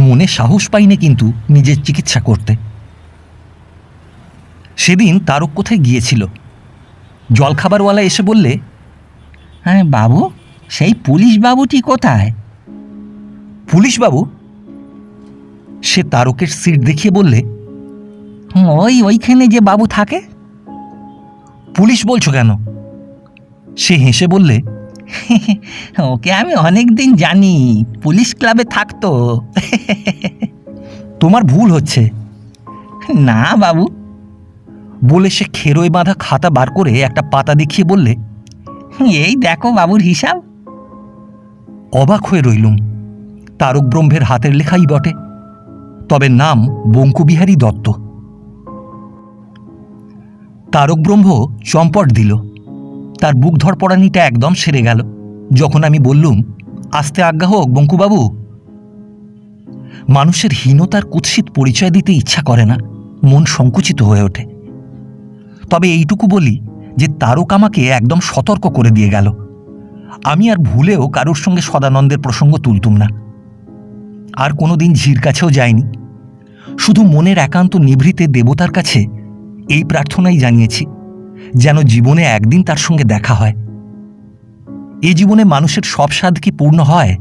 মনে সাহস পাইনে কিন্তু নিজের চিকিৎসা করতে। সেদিন তারক কোথায় গিয়েছিল। জলখাবারওয়ালা এসে বললে, হ্যাঁ বাবু, সেই পুলিশ বাবুটি কোথায়? পুলিশ বাবু? সে তারকের সিট দেখিয়ে বললে, ওইখানে যে বাবু থাকে। পুলিশ বলছো কেন? সে হেসে বললে, ওকে আমি অনেক দিন জানি, পুলিশ ক্লাবে থাকতো। তোমার ভুল হচ্ছে। না বাবু। বলে সে খেরোয় বাঁধা খাতা বার করে একটা পাতা দেখিয়ে বললে, এই দেখো বাবুর হিসাব। অবাক হয়ে রইলুম। তারক ব্রহ্মের হাতের লেখাই বটে, তবে নাম বঙ্কুবিহারী দত্ত। তারক ব্রহ্ম চম্পট দিল। তার বুক ধরপড়ানিটা একদম সেরে গেল যখন আমি বললুম, আসতে আজ্ঞা হোক বঙ্কুবাবু। মানুষের হীনতার কুৎসিত পরিচয় দিতে ইচ্ছা করে না, মন সংকুচিত হয়ে ওঠে। তবে এইটুকু বলি যে তারক আমাকে একদম সতর্ক করে দিয়ে গেল, আমি আর ভুলেও কারোর সঙ্গে সদানন্দের প্রসঙ্গ তুলতুম না। আর কোনোদিন ঝির কাছেও যাইনি। শুধু মনের একান্ত নিভৃতে দেবতার কাছে এই প্রার্থনাই জানিয়েছি, যেন জীবনে একদিন তার সঙ্গে দেখা হয়। এই জীবনে মানুষের সব স্বাদ কি পূর্ণ হয়?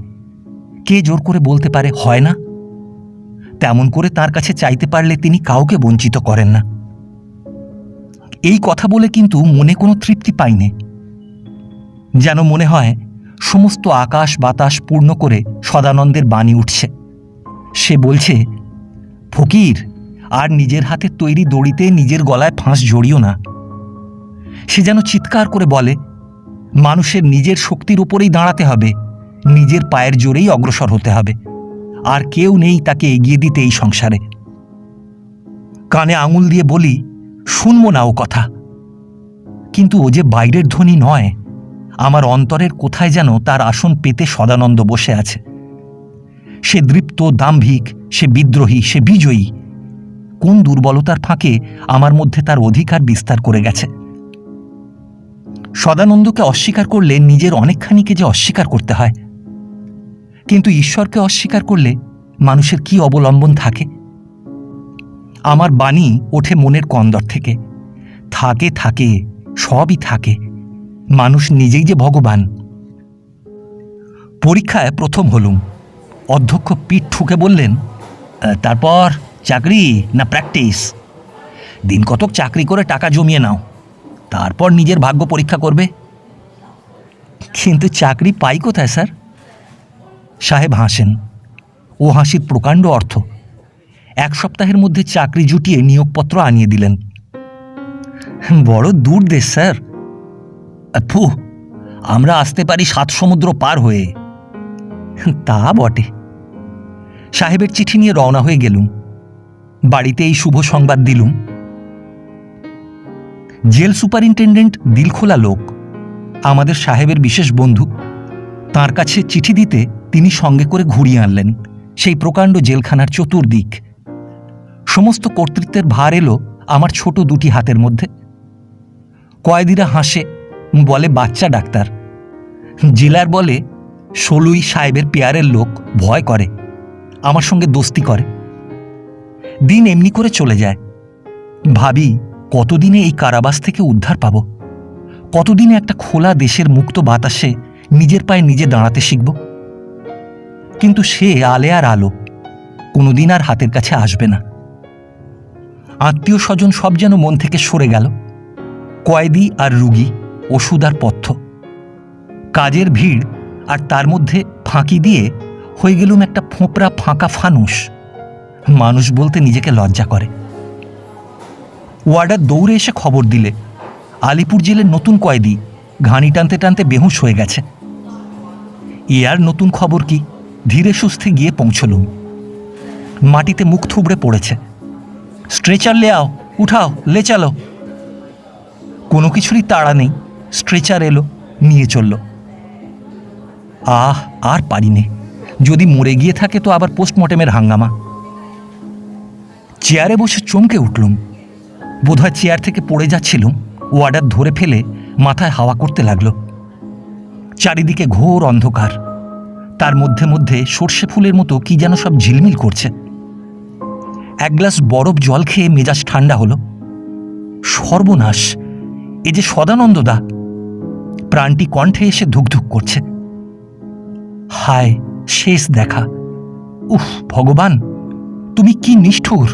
কে জোর করে বলতে পারে হয় না? তেমন করে তার কাছে চাইতে পারলে তিনি কাউকে বঞ্চিত করেন না। এই কথা বলে কিন্তু মনে কোনো তৃপ্তি পাইনে। যেন মনে হয় সমস্ত আকাশ বাতাস পূর্ণ করে সদানন্দের বাণী উঠছে। সে বলছে, ফকির, আর নিজের হাতে তৈরি দড়িতে নিজের গলায় ফাঁস জড়িও না। সে যেন চিৎকার করে বলে, মানুষের নিজের শক্তির উপরেই দাঁড়াতে হবে, নিজের পায়ের জোরেই অগ্রসর হতে হবে, আর কেউ নেই তাকে এগিয়ে দিতে এই সংসারে। কানে আঙুল দিয়ে বলি, শুনবো না ও কথা, কিন্তু ও যে বাইরের ধ্বনি নয়, আমার অন্তরের কোথায় যেন তার আসন পেতে সদানন্দ বসে আছে। সে দৃপ্ত, দাম্ভিক, সে বিদ্রোহী, সে বিজয়ী। কোন দুর্বলতার ফাঁকে আমার মধ্যে তার অধিকার বিস্তার করে গেছে। সদানন্দকে অস্বীকার করলে নিজের অনেকখানিকে যে অস্বীকার করতে হয়, কিন্তু ঈশ্বরকে অস্বীকার করলে মানুষের কি অবলম্বন থাকে? আমার বাণী ওঠে মনের কন্দর থেকে। থাকে থাকে, সবই থাকে, মানুষ নিজেই যে ভগবান। পরীক্ষায় প্রথম হলুম। অধ্যক্ষ পিঠ ঠুকে বললেন, তারপর চাকরি না প্র্যাকটিস? দিন কতক চাকরি করে টাকা জমিয়ে নাও, তারপর নিজের ভাগ্য পরীক্ষা করবে। কিন্তু চাকরি পাই কোথায় স্যার? সাহেব হাসেন। ও হাসির প্রকাণ্ড অর্থ। 1 সপ্তাহের মধ্যে চাকরি জুটিয়ে নিয়োগপত্র আনিয়ে দিলেন। বড় দূর দেশ স্যার। ফু, আমরা আসতে পারি 7 সমুদ্র পার হয়ে। তা বটে। সাহেবের চিঠি নিয়ে রওনা হয়ে গেলুম। বাড়িতে এই শুভ সংবাদ দিলুম। জেল সুপারিনটেন্ডেন্ট দিলখোলা লোক, আমাদের সাহেবের বিশেষ বন্ধু। তাঁর কাছে চিঠি দিতে তিনি সঙ্গে করে ঘুরিয়ে আনলেন সেই প্রকাণ্ড জেলখানার চতুর্দিক। সমস্ত কর্তৃত্বের ভার এলো আমার ছোট 2টি হাতের মধ্যে। কয়েদিরা হাসে, বলে বাচ্চা ডাক্তার। জেলার বলে সলুই সাহেবের পেয়ারের লোক, ভয় করে, আমার সঙ্গে দোস্তি করে। দিন এমনি করে চলে যায়। ভাবি, কতদিনে এই কারাবাস থেকে উদ্ধার পাব? কতদিনে একটা খোলা দেশের মুক্ত বাতাসে নিজের পায়ে নিজে দাঁড়াতে শিখব? কিন্তু সে আলে আর আলো, কোনোদিন আর হাতের কাছে আসবে না। আত্মীয় স্বজন সব যেন মন থেকে সরে গেল। কয়েদি আর রুগী, ওষুধ আর পথ্য, কাজের ভিড়, আর তার মধ্যে ফাঁকি দিয়ে হয়ে গেলুম একটা ফোঁপড়া ফাঁকা ফানুস। মানুষ বলতে নিজেকে লজ্জা করে। ওয়ার্ডার দৌড়ে এসে খবর দিলে আলিপুর জেলের নতুন কয়েদি ঘানি টানতে টানতে বেহুঁশ হয়ে গেছে। এ আর নতুন খবর কি, ধীরে সুস্থে গিয়ে পৌঁছলুম। মাটিতে মুখ থুবড়ে পড়েছে। স্ট্রেচার লে আও, উঠাও, লে চালো। কোনো কিছুরই তাড়া নেই। স্ট্রেচার এলো, নিয়ে চলল। আর পারিনে। যদি মরে গিয়ে থাকে তো আবার পোস্টমর্টেমের হাঙ্গামা। চেয়ারে বসে চমকে উঠলুম। বোধহয় চেয়ার থেকে পড়ে যাচ্ছিলুম। ওয়ার্ডার ধরে ফেলে মাথায় হাওয়া করতে লাগল। চারিদিকে ঘোর অন্ধকার, তার মধ্যে মধ্যে সর্ষে ফুলের মতো কি যেন সব ঝিলমিল করছে। 1 গ্লাস বরফ জল খেয়ে মেজাজ ঠান্ডা হলো। সর্বনাশ, এ যে সদানন্দদা! প্রাণটি কণ্ঠে এসে ধুকধুক করছে। হায়, শেষ দেখা! উফ ভগবান, তুমি কি নিষ্ঠুর!